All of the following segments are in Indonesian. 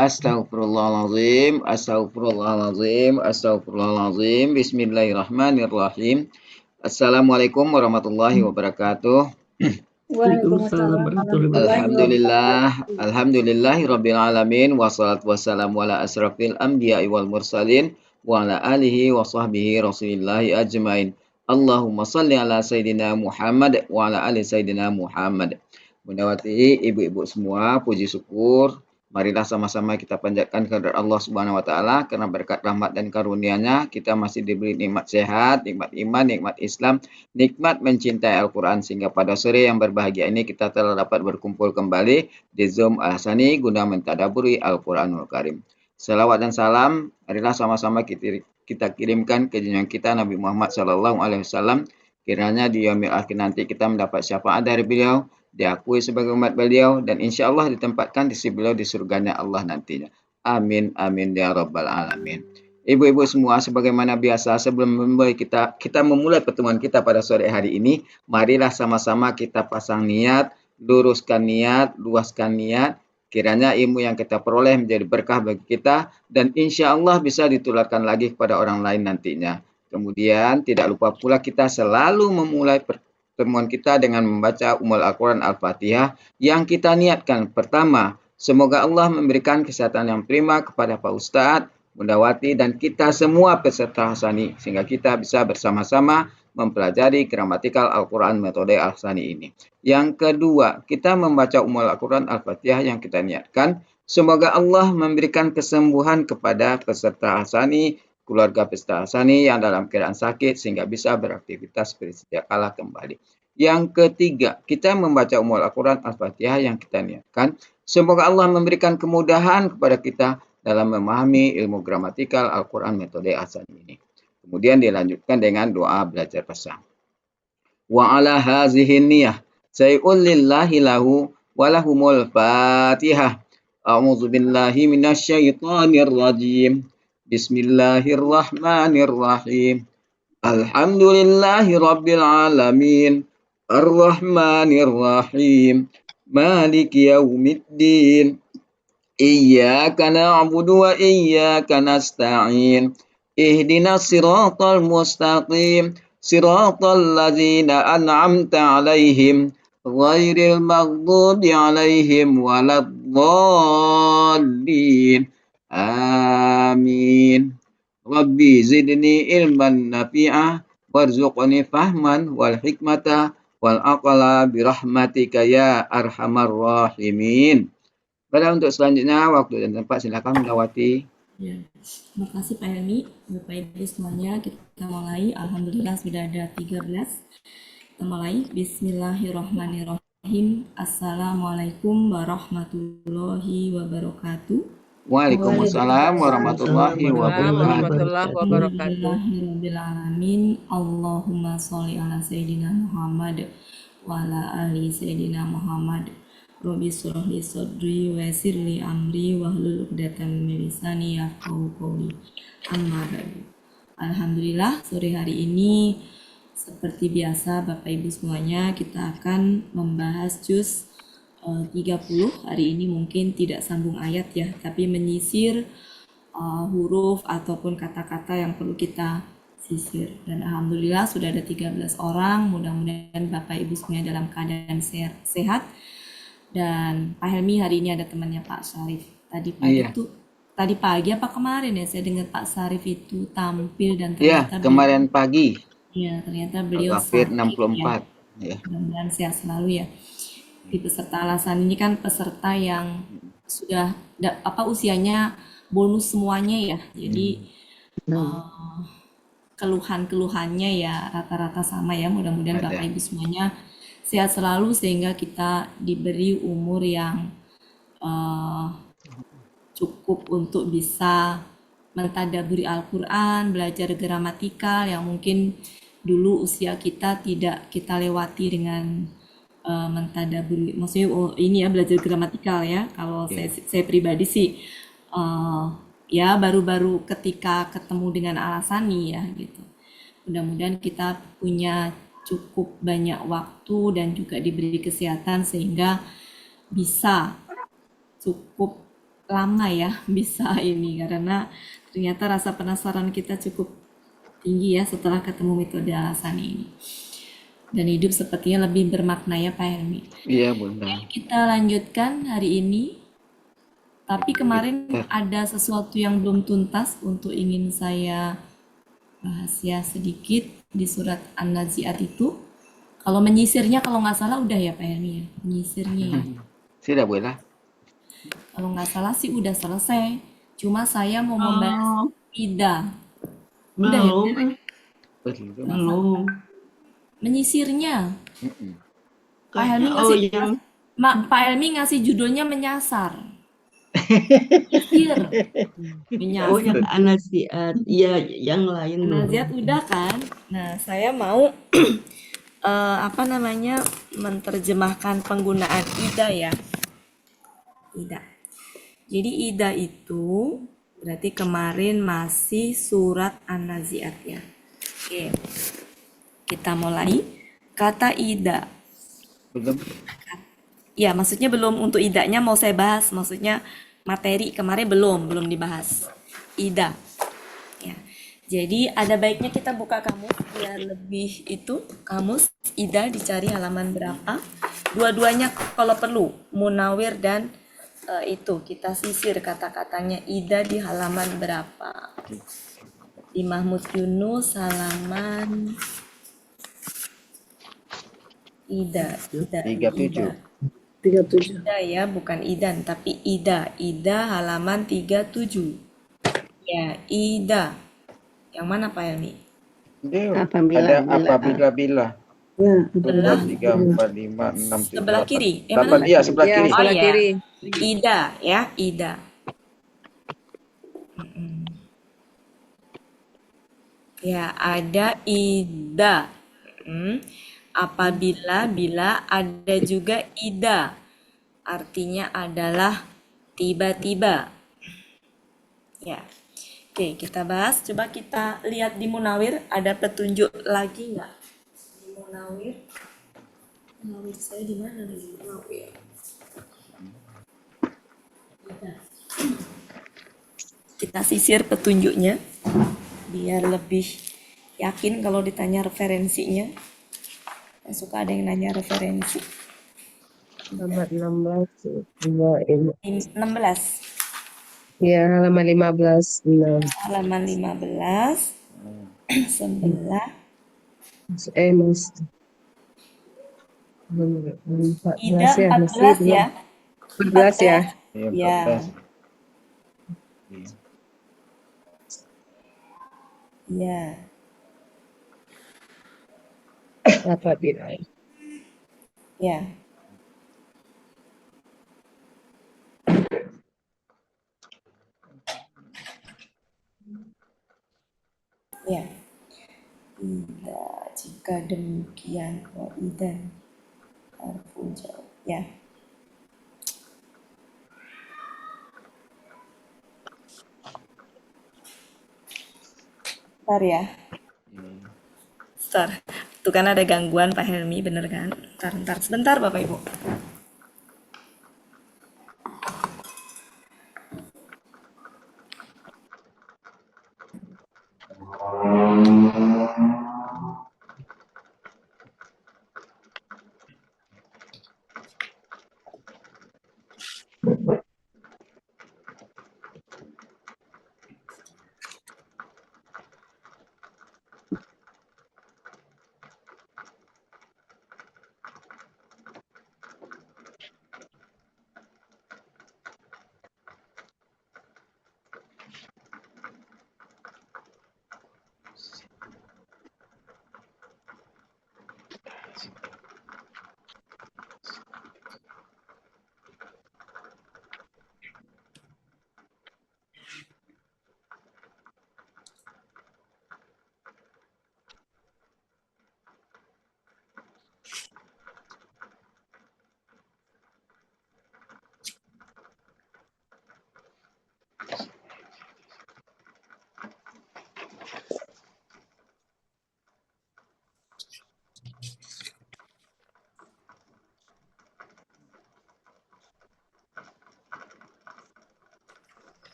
Astaghfirullahaladzim, astaghfirullahaladzim, astaghfirullahaladzim. Bismillahirrahmanirrahim. Assalamualaikum warahmatullahi wabarakatuh. Waalaikumsalam Waalaikumsalam warahmatullahi Alhamdulillah, wabarakatuh. alhamdulillahi rabbil alamin. Wassalatu wassalamu ala asrafil anbiya'i wal mursalin wa ala alihi wa sahbihi rasulillahi ajmain. Allahumma salli ala sayyidina Muhammad wa ala ali sayyidina Muhammad. Mendawati ibu-ibu semua, puji syukur. Marilah sama-sama kita panjatkan kehadirat Allah Subhanahu wa taala karena berkat rahmat dan karunia-Nya kita masih diberi nikmat sehat, nikmat iman, nikmat Islam, nikmat mencintai Al-Quran sehingga pada sore yang berbahagia ini kita telah dapat berkumpul kembali di Zoom Al-Hasani guna mentadaburi Al-Quranul Karim. Salawat dan salam marilah sama-sama kita kirimkan ke junjungan kita Nabi Muhammad SAW. Kiranya di yaumil akhir nanti kita mendapat syafaat dari beliau, diakui sebagai umat beliau, dan insya Allah ditempatkan di sisi beliau di surganya Allah nantinya. Amin, amin, ya rabbal alamin. Ibu-ibu semua, sebagaimana biasa, sebelum kita memulai pertemuan kita pada sore hari ini, marilah sama-sama kita pasang niat, luruskan niat, luaskan niat, kiranya ilmu yang kita peroleh menjadi berkah bagi kita, dan insya Allah bisa ditularkan lagi kepada orang lain nantinya. Kemudian, tidak lupa pula kita selalu memulai pertemuan kita dengan membaca Ummul Al-Quran Al-Fatihah yang kita niatkan. Pertama, semoga Allah memberikan kesehatan yang prima kepada Pak Ustadz, Bundawati, dan kita semua peserta Hasani, sehingga kita bisa bersama-sama mempelajari gramatikal Al-Quran metode Al-Hasani ini. Yang kedua, kita membaca Ummul Al-Quran Al-Fatihah yang kita niatkan. Semoga Allah memberikan kesembuhan kepada peserta Hasani, keluarga peserta Hasani yang dalam keadaan sakit sehingga bisa beraktivitas seperti sedia kala kembali. Yang ketiga, kita membaca Ummul Al-Quran Al-Fatihah yang kita niatkan. Semoga Allah memberikan kemudahan kepada kita dalam memahami ilmu gramatikal Al-Quran metode Al-Hasani ini. Kemudian dilanjutkan dengan doa belajar pasang. Wa ala hazihi niyah say'ul lillahi lahu walahumul fatihah. A'udzu billahi minasyaitonir rajim. Bismillahirrahmanirrahim. Alhamdulillahi rabbil alamin. Ar-Rahmanir Rahim. Maliki yaumiddin. Iyyaka na'budu wa iyyaka nasta'in. Ihdinas siratal mustaqim. Siratal ladzina an'amta 'alaihim ghairil maghdubi 'alaihim waladdallin. Amin. Rabbi zidni ilman nafi'ah warzuqni fahman wal hikmata wal aqla birahmatika ya arhamar rahimin. Pada untuk selanjutnya waktu dan tempat silakan Bundawati. Ya, terima kasih Pak Helmi. Bapak Ibu semuanya, kita mulai. Alhamdulillah sudah ada 13. Kita mulai. Bismillahirrahmanirrahim. Assalamualaikum warahmatullahi wabarakatuh. Waalaikumsalam warahmatullahi wabarakatuh. Alhamdulillahirrahmanirrahim. Allahumma sholli ala Sayyidina Muhammad wa ala ali Sayyidina Muhammad. Rabbi shrah li sadri wa yassir li amri wahlul 'uqdatam min lisani yafqahu qawli. Amma ba'du. Alhamdulillah sore hari ini seperti biasa Bapak Ibu semuanya kita akan membahas juz 30. Hari ini mungkin tidak sambung ayat ya, tapi menyisir huruf ataupun kata-kata yang perlu kita sisir. Dan alhamdulillah sudah ada 13 orang. Mudah-mudahan Bapak Ibu semuanya dalam keadaan sehat. Dan Pak Helmi hari ini ada temannya Pak Syarif. Tadi pagi apa kemarin ya saya dengar Pak Syarif itu tampil dan ternyata kemarin pagi. Ya, ternyata beliau sakit 64. Ya. Mudah-mudahan sehat selalu ya. Di peserta alasan ini kan peserta yang sudah usianya bonus semuanya ya. Jadi keluhan-keluhannya ya rata-rata sama ya. Mudah-mudahan Bapak Ibu semuanya sehat selalu sehingga kita diberi umur yang cukup untuk bisa mentadaburi Al-Quran, belajar gramatikal yang mungkin dulu usia kita tidak kita lewati dengan mentadaburi, maksudnya ini ya belajar gramatikal ya. Kalau saya pribadi sih ya baru-baru ketika ketemu dengan Al-Hasani ya gitu. Mudah-mudahan kita punya cukup banyak waktu dan juga diberi kesehatan sehingga bisa cukup lama ya bisa ini karena ternyata rasa penasaran kita cukup tinggi ya setelah ketemu metode alasan ini. Dan hidup sepertinya lebih bermakna ya Pak Helmi. Iya, Bunda. Kita lanjutkan hari ini. Tapi kemarin ada sesuatu yang belum tuntas untuk ingin saya bahas ya sedikit di surat An-Nazi'at itu. Kalau menyisirnya kalau nggak salah udah ya Pak Helmi ya. Menyisirnya ya. Sudah, Bunda. Kalau nggak salah sih udah selesai. Cuma saya mau membahas ida. Udah ya? Belum, belum. Menyisirnya. Pak Kayaknya, Helmi ngasih yang Pak Helmi ngasih judulnya menyasar. Menyisir. Menyasar. yang Anasiat. Iya, yang lain Naziat belum. udah kan? Nah, saya mau apa namanya menerjemahkan penggunaan ida ya. Ida. Jadi ida itu berarti kemarin masih surat An-Nazi'at ya. Oke. Kita mulai. Kata ida. Belum. Ya, maksudnya belum untuk idanya mau saya bahas. Maksudnya materi kemarin belum dibahas. Ida. Ya. Jadi ada baiknya kita buka kamus biar lebih itu kamus ida dicari halaman berapa. Dua-duanya kalau perlu Munawir dan itu kita sisir kata-katanya ida di halaman berapa. Di Mahmud Yunus halaman ida 37. 37. Ida ya, bukan idan tapi ida. Ida halaman 37. Ya, ida. Yang mana Pak Helmi? Dia Apabila, ada apabila. Ya, 2, 3, 4, 5, 6, 7, Sebelah 8. kiri. 8, mana? iya sebelah Ya, kiri. Oh sebelah ya, kiri. ida ya, ida. Ya, ada ida. Apabila, bila, ada juga ida. Artinya adalah tiba-tiba. Ya. Oke, kita bahas. Coba kita lihat di Munawir. Ada petunjuk lagi nggak? Di Munawir. Munawir saya di mana nih? Munawir. Kita sisir petunjuknya biar lebih yakin kalau ditanya referensinya. Saya suka ada yang nanya referensi. Halaman 16. Dua ini. 16. Ya, halaman 15. Nah, Halaman 15 sebelah Mas. ida 14 ya, masih 14 belum. ya. 14 ya. Iya, Ya. 14. Ya. Apabila. Ya. Ya. Ida, jika demikian, oh idan harfu jawab. Ya. Bentar ya. Bentar. Itu kan ada gangguan Pak Helmi, bener kan? Bentar. Sebentar Bapak Ibu.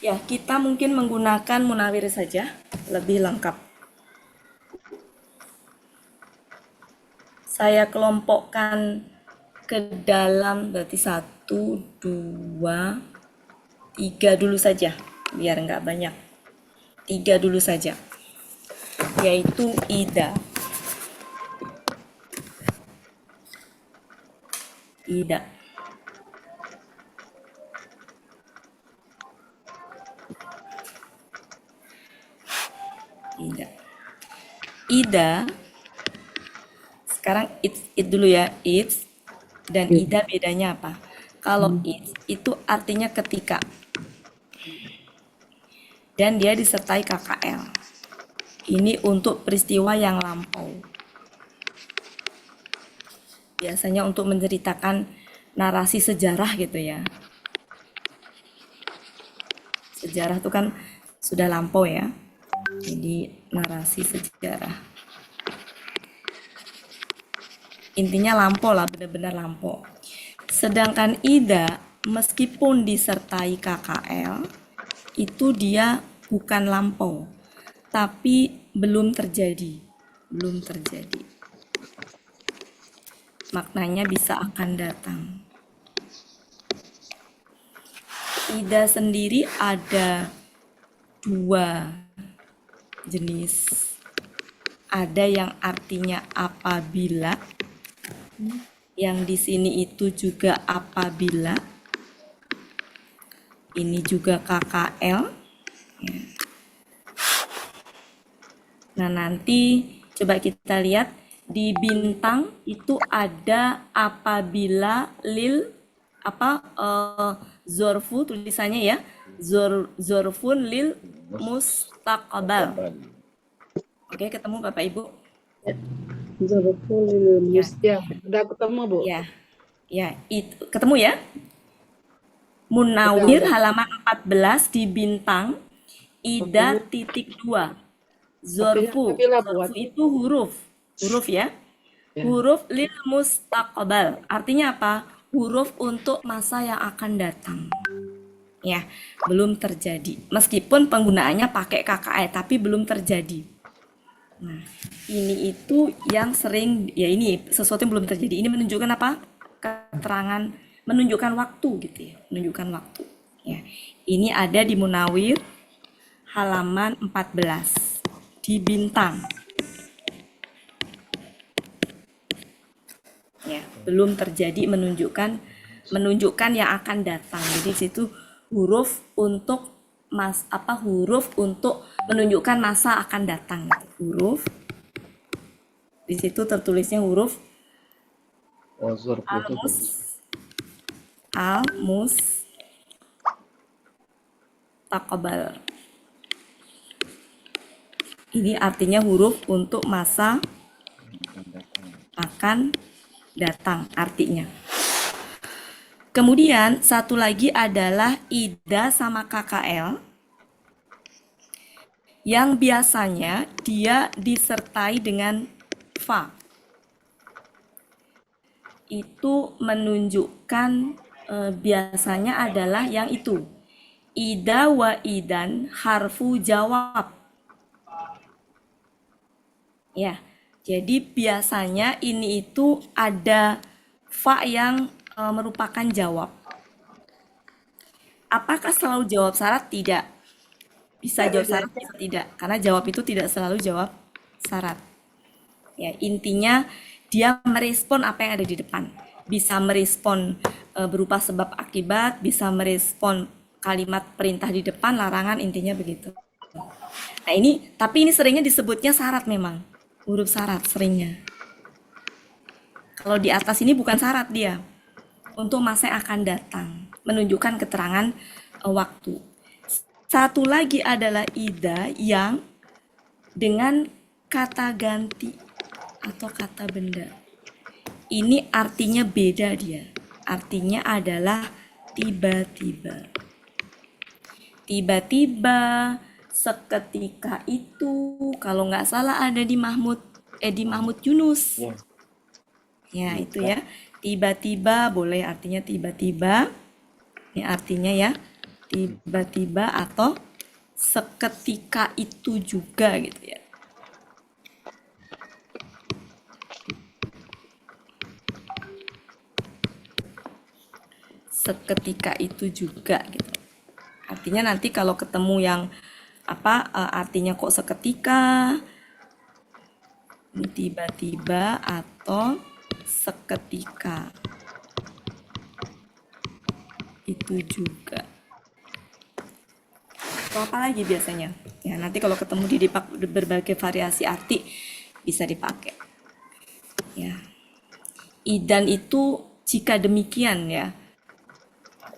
Ya, kita mungkin menggunakan munawir saja, lebih lengkap. Saya kelompokkan ke dalam berarti 1, 2, 3 dulu saja, biar nggak banyak. 3 dulu saja, yaitu ida. Ida. Ida. Ida. Sekarang it dulu ya, it dan ida bedanya apa? Kalau it itu artinya ketika dan dia disertai KKL. Ini untuk peristiwa yang lampau. Biasanya untuk menceritakan narasi sejarah gitu ya. Sejarah itu kan sudah lampau ya. Jadi narasi sejarah. Intinya lampau lah, benar-benar lampau. Sedangkan ida, meskipun disertai KKL, itu dia bukan lampau, tapi belum terjadi. Belum terjadi. Maknanya bisa akan datang. Ida sendiri ada 2 jenis. Ada yang artinya apabila, yang di sini itu juga apabila, ini juga KKL. Nah, nanti coba kita lihat di bintang itu ada apabila lil zorfu tulisannya ya, zorfun lil mustaqbal. Oke, ketemu Bapak Ibu? Ya, udah ketemu Bu. Ya, itu ketemu ya. Munawir halaman 14 di bintang ida titik 2. Zorfu itu huruf ya. Huruf lil mustaqbal. Artinya apa? Huruf untuk masa yang akan datang. Ya, belum terjadi. Meskipun penggunaannya pakai KKL, tapi belum terjadi. Nah, ini itu yang sering, ya ini sesuatu yang belum terjadi. Ini menunjukkan apa? Keterangan, menunjukkan waktu gitu ya. Menunjukkan waktu. Ya, ini ada di Munawir halaman 14 di bintang. Ya, belum terjadi menunjukkan yang akan datang. Jadi di situ huruf untuk huruf untuk menunjukkan masa akan datang. Huruf di situ tertulisnya huruf al-mus taqabal. Ini artinya huruf untuk masa akan datang artinya. Kemudian satu lagi adalah ida sama KKL yang biasanya dia disertai dengan fa. Itu menunjukkan biasanya adalah yang itu. Ida wa idan harfu jawab. Ya, jadi biasanya ini itu ada fa yang merupakan jawab. Apakah selalu jawab syarat? Tidak. Bisa jawab syarat, bisa tidak. Karena jawab itu tidak selalu jawab syarat. Ya, intinya dia merespon apa yang ada di depan. Bisa merespon berupa sebab akibat, bisa merespon kalimat perintah di depan, larangan, intinya begitu. Nah ini, tapi ini seringnya disebutnya syarat memang. Huruf syarat seringnya. Kalau di atas ini bukan syarat dia. Untuk masa yang akan datang. Menunjukkan keterangan waktu. Satu lagi adalah ida yang dengan kata ganti atau kata benda. Ini artinya beda dia. Artinya adalah tiba-tiba. Tiba-tiba, seketika itu, kalau nggak salah ada di Mahmud Yunus. Ya, itu ya. Tiba-tiba boleh artinya tiba-tiba. Ini artinya ya. tiba-tiba atau seketika itu juga gitu ya. Seketika itu juga gitu. Artinya nanti kalau ketemu yang artinya kok seketika, tiba-tiba atau seketika itu juga. Atau apa lagi biasanya? Ya, nanti kalau ketemu di berbagai variasi arti bisa dipakai. Ya. Idan itu jika demikian ya.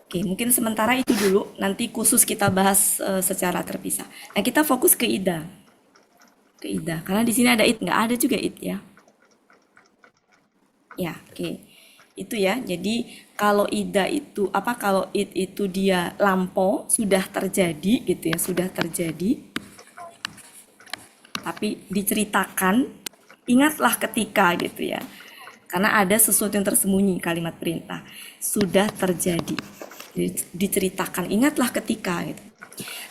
Oke, mungkin sementara itu dulu. Nanti khusus kita bahas secara terpisah. Nah, kita fokus ke ida. Ke ida. Karena di sini ada id, nggak ada juga id ya. Ya, oke. Itu ya. Jadi kalau ida itu kalau id itu dia lampau, sudah terjadi gitu ya, sudah terjadi. Tapi diceritakan, ingatlah ketika gitu ya. Karena ada sesuatu yang tersembunyi kalimat perintah. Sudah terjadi. Diceritakan, ingatlah ketika gitu.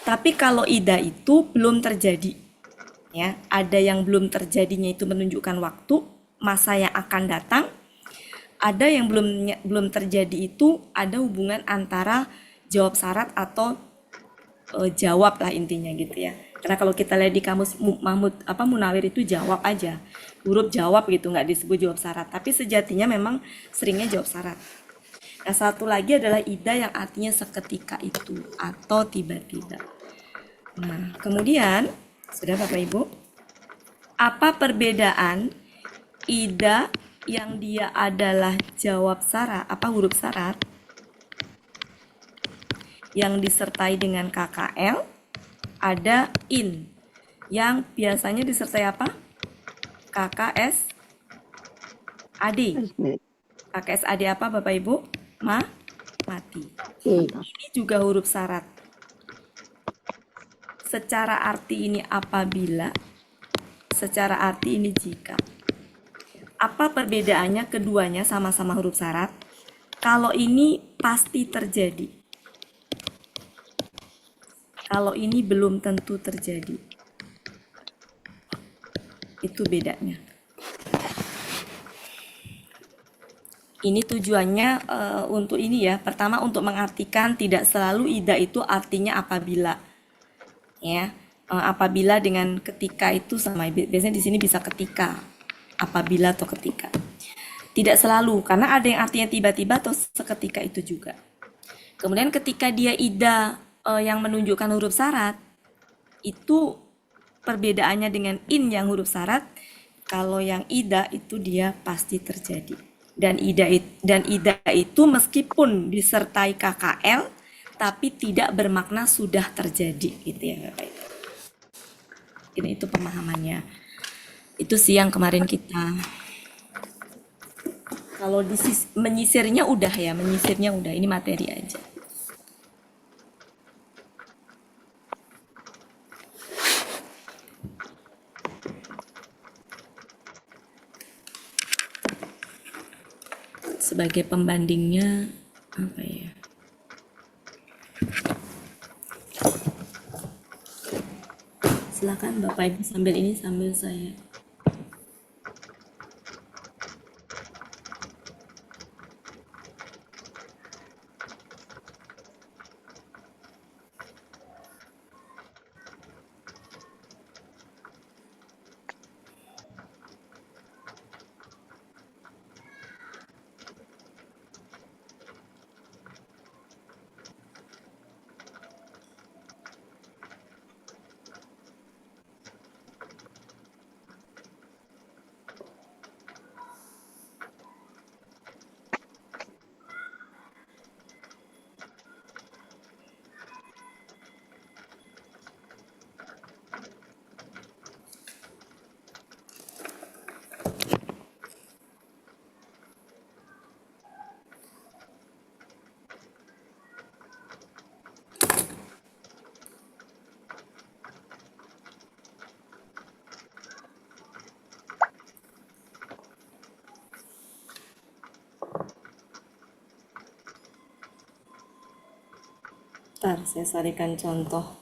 Tapi kalau ida itu belum terjadi. Ya, ada yang belum terjadinya itu menunjukkan waktu, masa yang akan datang. Ada yang belum terjadi itu ada hubungan antara jawab syarat atau jawab lah intinya gitu ya. Karena kalau kita lihat di kamus Munawir itu jawab aja, huruf jawab gitu, nggak disebut jawab syarat. Tapi sejatinya memang seringnya jawab syarat. Nah, satu lagi adalah ida yang artinya seketika itu atau tiba-tiba. Nah, kemudian sudah Bapak Ibu, apa perbedaan ida yang dia adalah jawab syarat, huruf syarat yang disertai dengan KKL, ada in yang biasanya disertai apa? KKS AD. KKS AD apa Bapak Ibu? Mati. Ini juga huruf syarat. Secara arti ini apabila, secara arti ini jika. Apa perbedaannya? Keduanya sama-sama huruf syarat. Kalau ini pasti terjadi. Kalau ini belum tentu terjadi. Itu bedanya. Ini tujuannya untuk ini ya. Pertama untuk mengartikan tidak selalu ida itu artinya apabila. Ya. Apabila dengan ketika itu sama. Biasanya di sini bisa ketika. Apabila atau ketika. Tidak selalu, karena ada yang artinya tiba-tiba atau seketika itu juga. Kemudian ketika dia ida yang menunjukkan huruf syarat, itu perbedaannya dengan in yang huruf syarat. Kalau yang ida itu dia pasti terjadi. Dan ida itu meskipun disertai KKL, tapi tidak bermakna sudah terjadi, gitu ya Bapak Ibu. Ini itu pemahamannya. Itu sih yang kemarin kita. Kalau menyisirnya udah ya, menyisirnya udah. Ini materi aja. Sebagai pembandingnya apa ya? Silakan Bapak Ibu sambil ini sambil saya. Bentar, saya carikan contoh.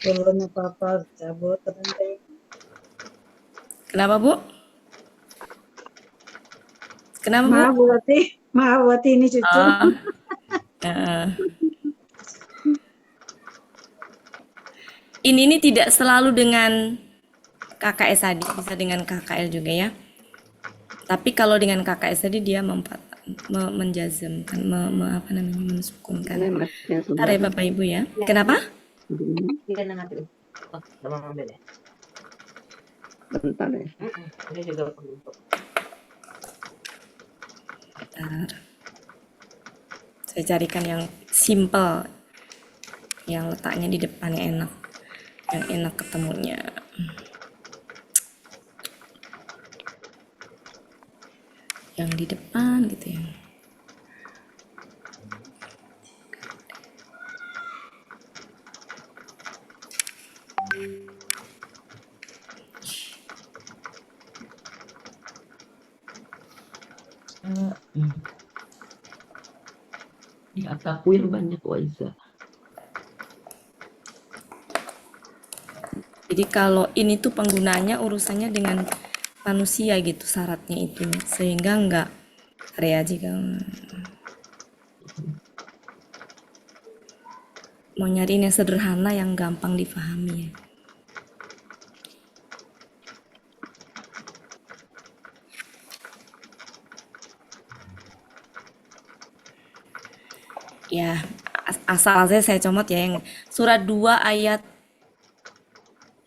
Belum apa-apa, cabut nanti. Kenapa, Bu? Kenapa, Bu? Maaf buat ini cucu. Oh, eh. Ini tidak selalu dengan KKS tadi, bisa dengan KKL juga ya. Tapi kalau dengan KKS tadi dia menjazmkan, apa namanya, mensukunkan. Bentar ya Bapak Ibu ya. Kenapa? Bentar ya. Bentar. Saya carikan yang simple, yang letaknya di depannya enak, yang enak ketemunya. Yang di depan gitu ya. Di Atakwil banyak Waiza. Jadi kalau ini tuh penggunaannya urusannya dengan manusia gitu, syaratnya itu, sehingga enggak area jika mau nyariin yang sederhana yang gampang dipahami ya. Ya, asal saya comot ya yang surat 2 ayat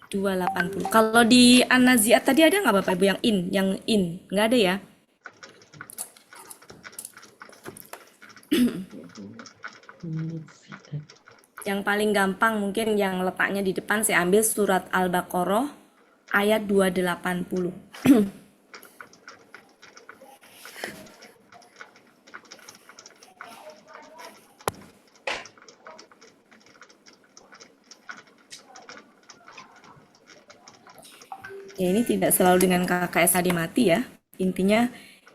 280. Kalau di An-Nazi'at tadi ada nggak Bapak Ibu yang in? Nggak ada ya? Yang paling gampang mungkin yang letaknya di depan saya ambil surat Al-Baqarah ayat 280. Ya ini tidak selalu dengan KKS tadi mati ya. Intinya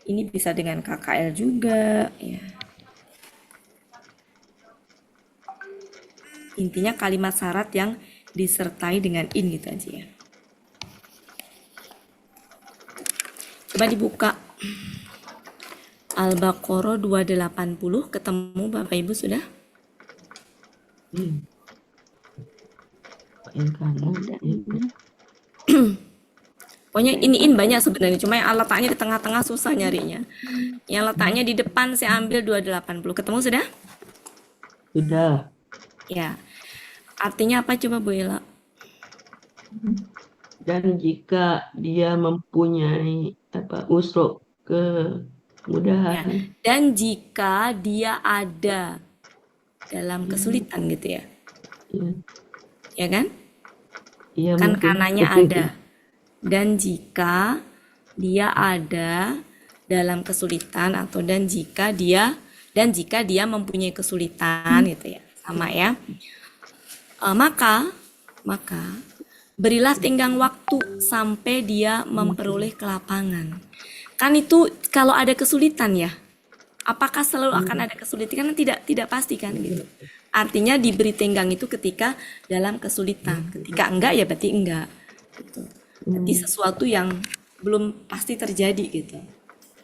ini bisa dengan KKL juga ya. Intinya kalimat syarat yang disertai dengan in gitu aja ya. Coba dibuka Al-Baqarah 280, ketemu Bapak Ibu sudah? Yang kamu Pokoknya ini in banyak sebenarnya, cuma yang letaknya di tengah-tengah susah nyarinya. Yang letaknya di depan saya ambil 280. Ketemu sudah? sudah. Ya. Artinya apa coba Bu Ella? Dan jika dia mempunyai usuk kemudahan, Ya. Dan jika dia ada dalam kesulitan gitu ya. Ya kan? ia Kan mempunyai kanannya ada. Dan jika dia ada dalam kesulitan atau dan jika dia mempunyai kesulitan gitu ya. Sama ya. Maka berilah tenggang waktu sampai dia memperoleh kelapangan. Kan itu kalau ada kesulitan ya. Apakah selalu akan ada kesulitan? Kan tidak pasti kan gitu. Artinya diberi tenggang itu ketika dalam kesulitan. Ketika enggak ya berarti enggak. Gitu. Berarti sesuatu yang belum pasti terjadi gitu.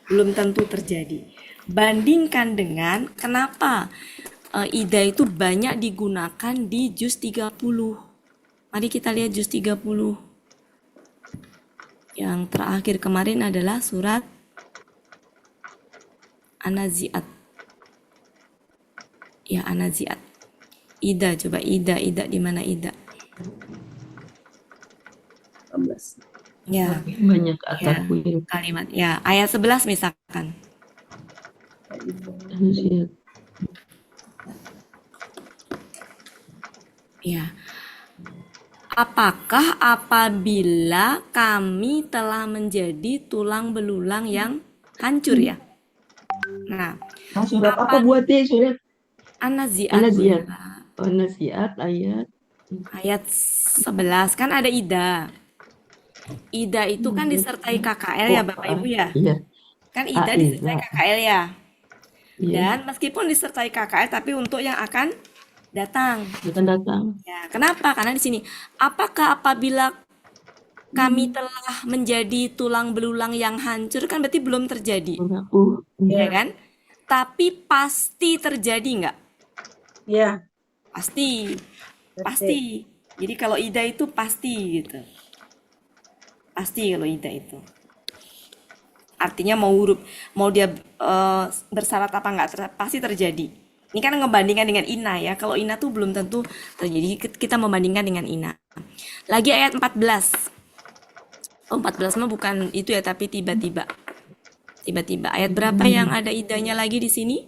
Belum tentu terjadi. Bandingkan dengan kenapa ida itu banyak digunakan di juz 30. Mari kita lihat juz 30. Yang terakhir kemarin adalah surat An-Nazi'at. Ya, An-Nazi'at. Ida, coba Ida di mana Ida? 11. Ya, banyak ya, Atakwil. kalimat. Ya, ayat 11 misalkan. Ya. Apakah apabila kami telah menjadi tulang belulang yang hancur ya? Nah, Nah, surat apa apa buatnya? Surat An-Nazi'at Bu An-Nazi'at. Ira? Oh, Nazi'at ayat. Ayat 11 kan ada Ida. Ida itu kan disertai KKL ya Oh, Bapak Ibu ya. iya. Kan Ida disertai Aiza. KKL ya. Iya. Dan meskipun disertai KKL tapi untuk yang akan datang. Akan datang. Ya, kenapa? Karena di sini apakah apabila kami telah menjadi tulang belulang yang hancur kan berarti belum terjadi, Mengaku. ya Ya. kan? Tapi pasti terjadi nggak? Ya. Pasti, pasti. Jadi kalau Ida itu pasti gitu. Pasti kalau Ida itu. Artinya mau dia bersyarat apa nggak pasti terjadi. Ini kan ngebandingkan dengan Ina ya. Kalau Ina tuh belum tentu terjadi. Kita membandingkan dengan Ina. Lagi ayat 14. Oh, 14 mah bukan itu ya, tapi tiba-tiba. Tiba-tiba. Ayat berapa yang ada idanya lagi di sini?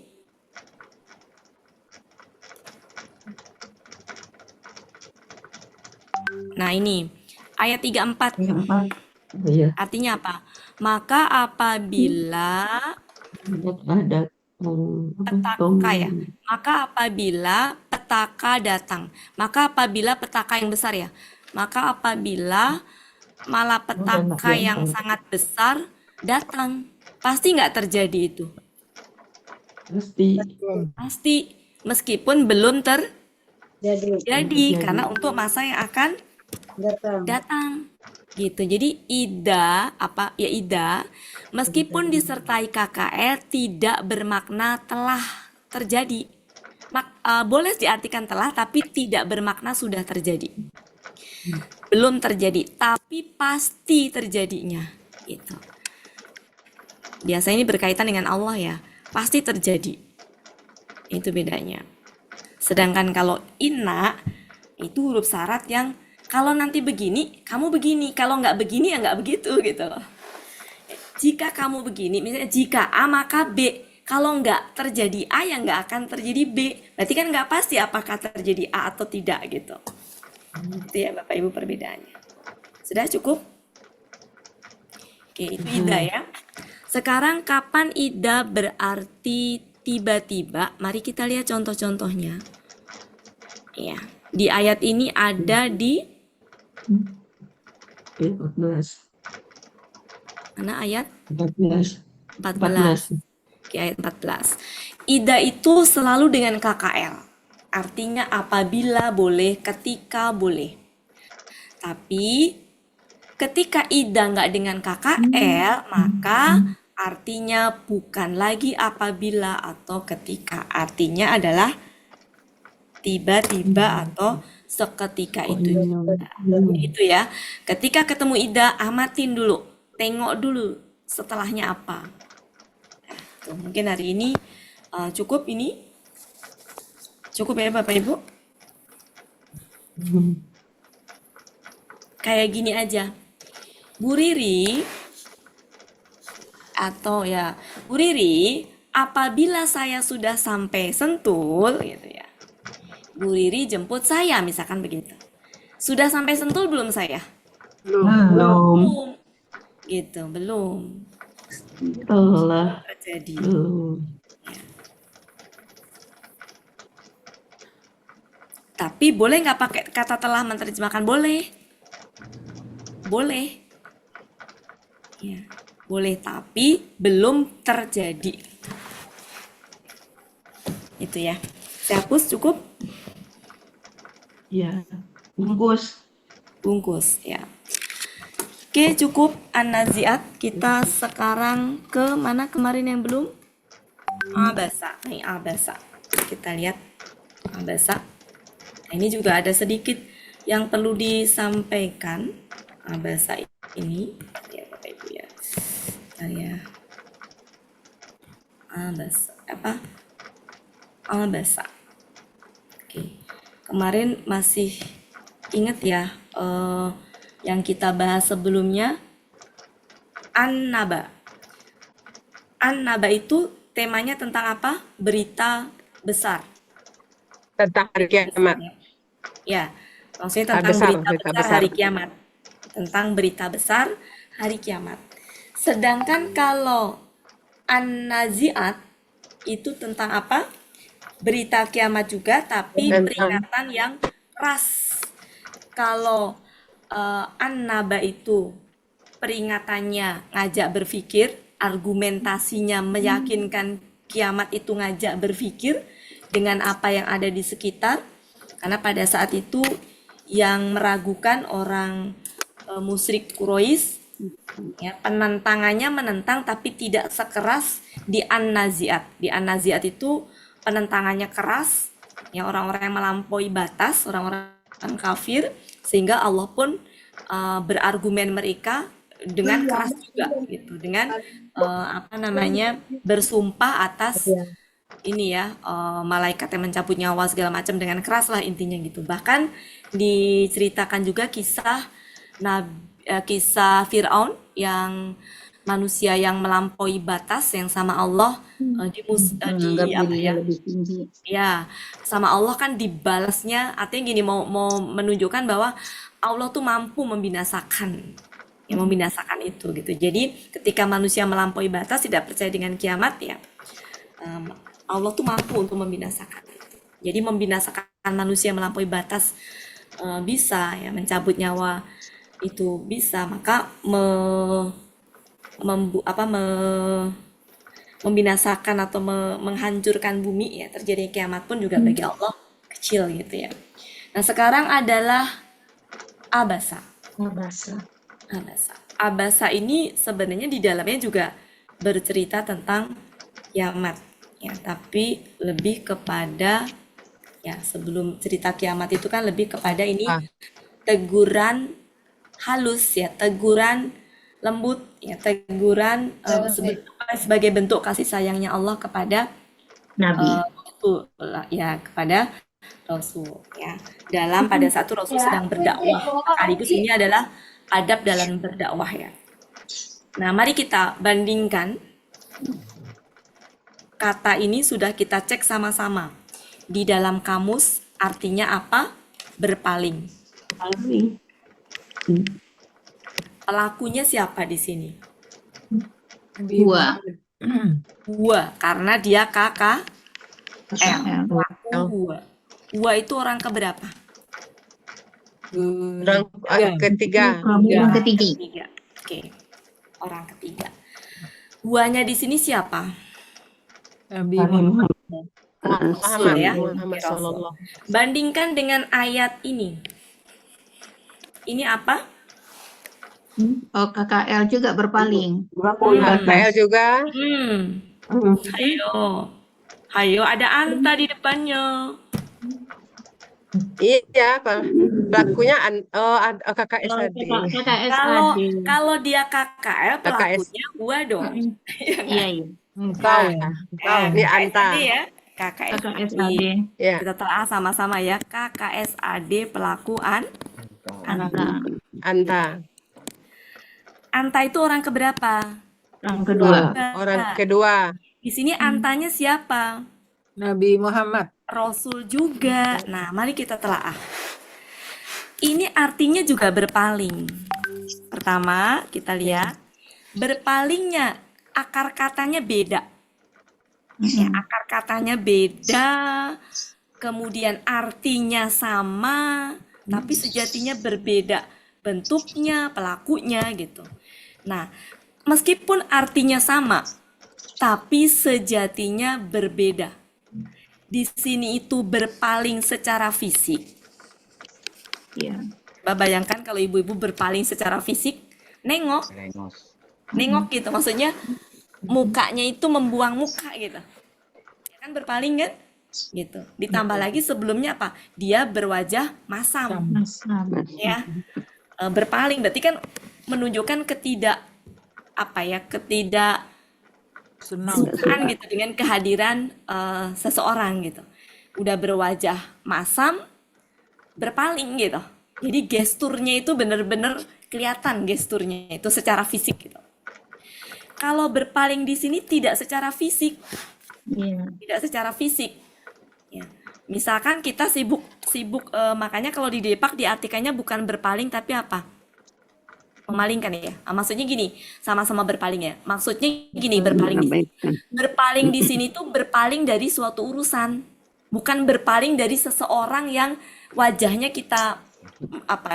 Nah, ini. Ayat 34. Iya. Artinya apa? Maka apabila Ada petaka ya. Maka apabila petaka datang. Maka apabila petaka yang besar ya. Maka apabila malapetaka yang sangat besar datang. Pasti nggak terjadi itu. Pasti. Pasti. Meskipun belum Jadi terjadi. Karena untuk masa yang akan datang. Gitu. Jadi Ida, apa ya Ida, meskipun disertai KKL tidak bermakna telah terjadi. Boleh diartikan telah, tapi tidak bermakna sudah terjadi. Belum terjadi, tapi pasti terjadinya. Gitu. Biasanya ini berkaitan dengan Allah ya, pasti terjadi. Itu bedanya. Sedangkan kalau inna itu huruf syarat yang kalau nanti begini, kamu begini. Kalau nggak begini ya nggak begitu gitu loh. Jika kamu begini, misalnya jika A maka B. Kalau nggak terjadi A ya nggak akan terjadi B. Berarti kan nggak pasti apakah terjadi A atau tidak gitu. Itu ya Bapak Ibu perbedaannya. Sudah cukup? Oke, itu Ida ya. Sekarang kapan Ida berarti tiba-tiba? Mari kita lihat contoh-contohnya. Ya, di ayat ini ada di 14. mana ayat 14. 14. Oke, ayat 14. Ida itu selalu dengan KKL. Artinya apabila boleh, ketika boleh. Tapi ketika Ida nggak dengan KKL, maka artinya bukan lagi apabila atau ketika. Artinya adalah tiba-tiba atau seketika itu. Itu ya. Ketika ketemu Ida, amatin dulu. Tengok dulu setelahnya apa. Tuh, mungkin hari ini cukup ini. Cukup ya Bapak Ibu. Kayak gini aja. Bu Riri atau ya Bu Riri, apabila saya sudah sampai Sentul gitu ya. Bu Riri jemput saya misalkan begitu. Sudah sampai Sentul belum saya? Belum. Gitu, belum. Telah. Terjadi. Belum. Tapi boleh nggak pakai kata telah menerjemahkan? Boleh. Boleh. Ya, boleh tapi belum terjadi. Itu ya. Saya hapus cukup? Ya. Bungkus. Bungkus ya. Oke, cukup An-Nazi'at. Kita sekarang ke mana kemarin yang belum? Abasa. Nih, Abasa. Kita lihat Abasa. Nah, ini juga ada sedikit yang perlu disampaikan. Abasa ini. Ya, Bapak Ibu ya. Saya Abasa. Apa? Abasa. Oke. Kemarin masih ingat ya yang kita bahas sebelumnya An-Naba. An-Naba itu temanya tentang apa? Berita besar. Tentang hari kiamat. Ya, maksudnya tentang Besar, berita berita besar besar. hari kiamat. Tentang berita besar hari kiamat. Sedangkan kalau An-Nazi'at itu tentang apa? Berita kiamat juga, tapi Tentang peringatan yang keras. Kalau An-Naba itu peringatannya ngajak berpikir, argumentasinya meyakinkan kiamat itu ngajak berpikir dengan apa yang ada di sekitar. Karena pada saat itu yang meragukan orang musyrik Quraisy, ya, penentangannya menentang tapi tidak sekeras di An-Nazi'at. Di An-Nazi'at itu penentangannya keras, ya, orang-orang yang melampaui batas, orang-orang kafir, sehingga Allah pun berargumen mereka dengan keras juga gitu, dengan bersumpah atas ini ya, malaikat yang mencabut nyawa segala macam dengan keras lah intinya gitu. Bahkan diceritakan juga kisah Firaun yang manusia yang melampaui batas yang sama Allah Menganggap dirinya lebih tinggi. ya, sama Allah kan dibalasnya, artinya gini, mau menunjukkan bahwa Allah tuh mampu membinasakan, yang membinasakan itu gitu. Jadi ketika manusia melampaui batas, tidak percaya dengan kiamat, ya, Allah tuh mampu untuk membinasakan. Jadi membinasakan manusia melampaui batas bisa, ya, mencabut nyawa itu bisa, maka membinasakan atau menghancurkan bumi, ya, terjadi kiamat pun juga bagi Allah kecil gitu ya. Nah, sekarang adalah Abasa. Abasa ini sebenarnya di dalamnya juga bercerita tentang kiamat, ya, tapi lebih kepada, ya, sebelum cerita kiamat itu kan lebih kepada ini teguran halus, ya, teguran lembut, ya, teguran sebagai bentuk kasih sayangnya Allah kepada Nabi. Rasul, ya, kepada Rasul, ya, dalam pada saat itu Rasul sedang berdakwah. Sekaligus ini adalah adab dalam berdakwah, ya. Nah, mari kita bandingkan kata ini, sudah kita cek sama-sama di dalam kamus artinya apa? Berpaling. Pelakunya siapa di sini? Gua. Gua, karena dia kakak pelaku gua. Gua itu orang keberapa? orang ketiga. Yang ketiga. Ketiga. Oke, orang ketiga. Guanya di sini siapa? Muhammad, Ya, Muhammad Rasul. Sallallahu. Bandingkan dengan ayat ini. Ini apa? Oh, KKL juga berpaling. KKL juga. Hayo, ada anta di depannya. Iya, pelakunya KKSAD. Kalau dia KKL, pelakunya gua dong. Iya. Ini Anta. KKSAD ya. KKSAD. Ya. Kita telah sama-sama ya. KKSAD pelaku Anta. Anta itu orang keberapa? Orang kedua. Di sini Antanya siapa? Nabi Muhammad. Rasul juga. Nah, mari kita telaah. Ini artinya juga berpaling. Pertama, kita lihat berpalingnya, akar katanya beda. Ya, akar katanya beda, kemudian artinya sama, tapi sejatinya berbeda. Bentuknya, pelakunya gitu. Nah, meskipun artinya sama, tapi sejatinya berbeda. Di sini itu berpaling secara fisik. Iya. Bayangkan kalau ibu-ibu berpaling secara fisik, nengok gitu, maksudnya mukanya itu membuang muka gitu, ya kan, berpaling kan, gitu. Ditambah lagi sebelumnya apa? Dia berwajah masam, ya, berpaling berarti kan menunjukkan sukaan gitu dengan kehadiran seseorang gitu. Udah berwajah masam, berpaling gitu. Jadi gesturnya itu benar-benar kelihatan, gesturnya itu secara fisik gitu. Kalau berpaling di sini tidak secara fisik. Tidak secara fisik. Ya. Misalkan kita sibuk sibuk, makanya kalau di Depak diartikannya bukan berpaling tapi apa? Memalingkan ya. Maksudnya gini, sama-sama berpaling ya. Maksudnya gini, Mengabaikan. berpaling di sini tuh berpaling dari suatu urusan, bukan berpaling dari seseorang yang wajahnya kita apa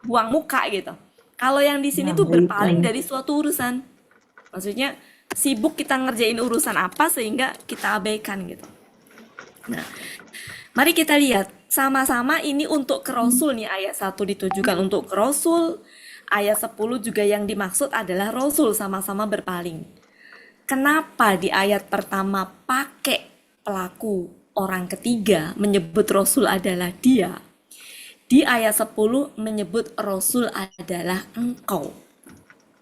buang muka gitu. Kalau yang di sini tuh berpaling dari suatu urusan. Maksudnya sibuk kita ngerjain urusan apa sehingga kita abaikan gitu. Nah, mari kita lihat sama-sama ini untuk ke Rasul nih, ayat 1 ditujukan untuk ke Rasul, ayat 10 juga yang dimaksud adalah Rasul sama-sama berpaling. Kenapa di ayat pertama pakai pelaku orang ketiga menyebut Rasul adalah dia? Di ayat 10 menyebut Rasul adalah engkau.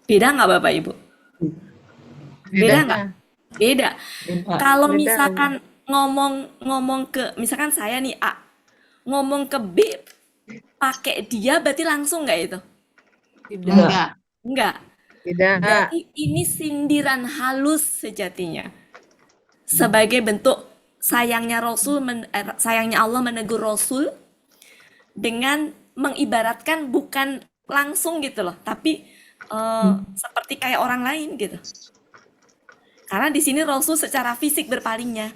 Beda nggak Bapak Ibu? Beda nggak? Beda. Kalau Beda. misalkan ngomong ke, misalkan saya nih A, ngomong ke B pakai dia berarti langsung nggak itu? Enggak. Enggak. Tidak. Berarti ini sindiran halus sejatinya. Sebagai bentuk sayangnya sayangnya Allah menegur Rasul dengan mengibaratkan bukan langsung gitu loh, tapi seperti kayak orang lain gitu. Karena di sini Rasul secara fisik berpalingnya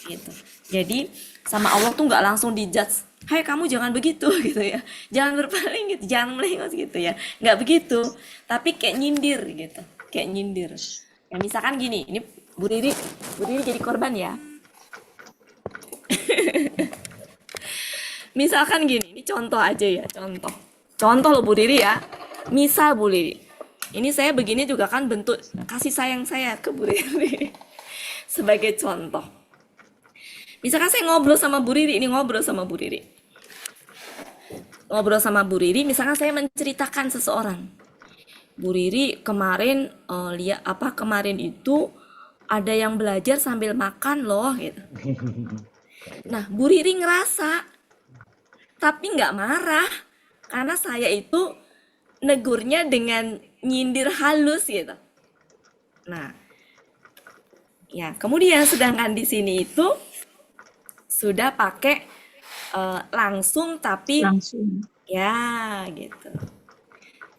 gitu. Jadi sama Allah tuh nggak langsung dijudge, hai kamu jangan begitu gitu ya, jangan berpaling gitu, jangan melengos gitu ya, nggak begitu, tapi kayak nyindir gitu, kayak nyindir. Ya misalkan gini, ini Bu Riri jadi korban ya. Misalkan gini, ini contoh aja ya, contoh loh Bu Riri ya. Misal Bu Riri, ini saya begini juga kan bentuk kasih sayang saya ke Bu Riri. Sebagai contoh, misalkan saya ngobrol sama Bu Riri, misalkan saya menceritakan seseorang, Bu Riri kemarin kemarin itu ada yang belajar sambil makan loh gitu. Nah, Bu Riri ngerasa tapi nggak marah karena saya itu negurnya dengan nyindir halus gitu. Nah, ya kemudian sedangkan di sini itu sudah pakai langsung tapi Langsung. ya gitu.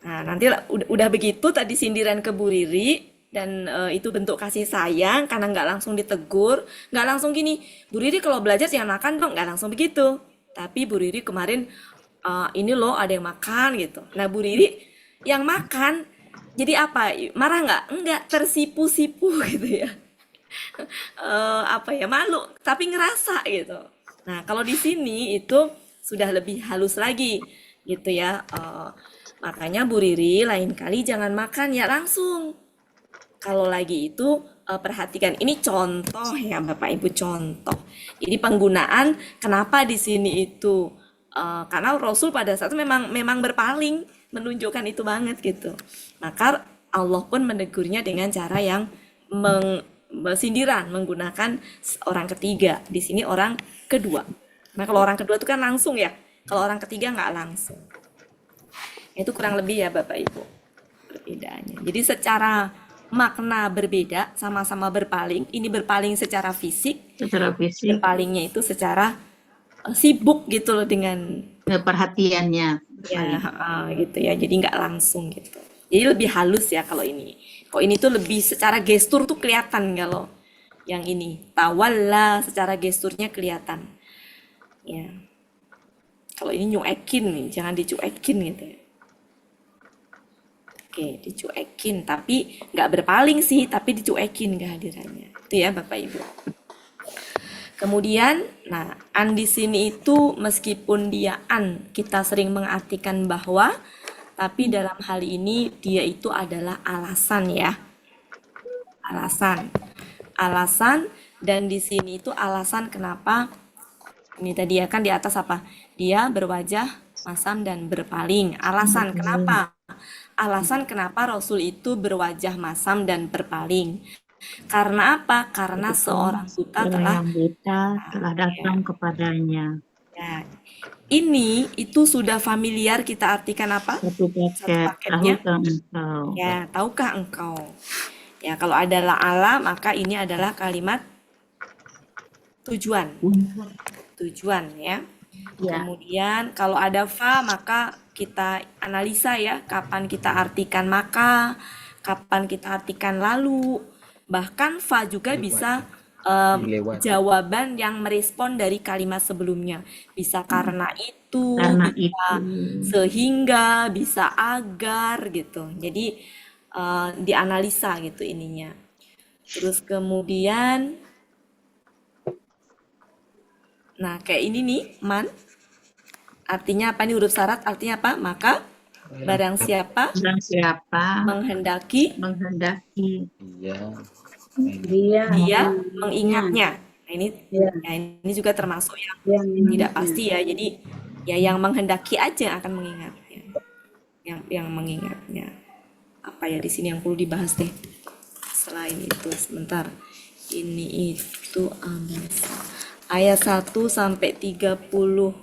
Nah, nanti udah begitu tadi sindiran ke Bu Riri dan itu bentuk kasih sayang karena nggak langsung ditegur, nggak langsung gini, Bu Riri kalau belajar jangan makan dong, nggak langsung begitu. Tapi Bu Riri kemarin ini loh ada yang makan gitu. Nah Bu Riri yang makan jadi apa? Marah nggak? Enggak, tersipu-sipu gitu ya. Malu tapi ngerasa gitu. Nah kalau di sini itu sudah lebih halus lagi gitu ya. Makanya Bu Riri lain kali jangan makan ya langsung. Kalau lagi itu perhatikan, ini contoh ya Bapak Ibu, contoh. Jadi penggunaan kenapa di sini itu karena Rasul pada saat itu memang berpaling, menunjukkan itu banget gitu. Maka Allah pun menegurnya dengan cara yang sindiran menggunakan orang ketiga. Di sini orang kedua. Nah kalau orang kedua itu kan langsung ya. Kalau orang ketiga nggak langsung. Itu kurang lebih ya Bapak Ibu perbedaannya. Jadi secara makna berbeda, sama-sama berpaling. Ini berpaling secara fisik. Secara fisik. Berpalingnya itu secara sibuk gitu loh dengan Perhatiannya. ya gitu ya. Jadi nggak langsung gitu. Jadi lebih halus ya kalau ini. Kalau ini tuh lebih secara gestur tuh kelihatan kalau yang ini. Tawalla secara gesturnya kelihatan. Ya. Kalau ini nyuekin nih, jangan dicuekin gitu ya. Oke, dicuekin, tapi nggak berpaling sih, tapi dicuekin kehadirannya. Itu ya Bapak Ibu. Kemudian, nah, an di sini itu meskipun dia an, kita sering mengartikan bahwa, tapi dalam hal ini dia itu adalah alasan ya. Alasan, dan di sini itu alasan kenapa, ini tadi ya kan di atas apa? Dia berwajah masam dan berpaling. Alasan kenapa? Alasan kenapa Rasul itu berwajah masam dan berpaling. Karena apa? Karena seorang buta telah datang kepadanya. Ya. Ini itu sudah familiar kita artikan apa? Satu paketnya. Tahukah engkau? Ya, tahukah engkau? Ya, kalau adalah Allah, maka ini adalah kalimat tujuan. Tujuan ya. Ya. Kemudian kalau ada fa maka kita analisa ya, kapan kita artikan maka, kapan kita artikan lalu. Bahkan fa juga bisa jawaban yang merespon dari kalimat sebelumnya. Bisa karena itu, Karena bisa itu. sehingga, bisa agar gitu. Jadi dianalisa gitu ininya. Terus kemudian, nah kayak ini nih, man. Artinya apa nih huruf syarat? Artinya apa? Maka barang siapa Dan siapa menghendaki, menghendaki Iya. dia mengingatnya. Nah, ini juga termasuk yang tidak pasti ya. Jadi ya yang menghendaki aja akan mengingatnya. Yang mengingatnya. Apa ya di sini yang perlu dibahas deh? Selain itu, sebentar. Ini itu ayat 1 sampai 32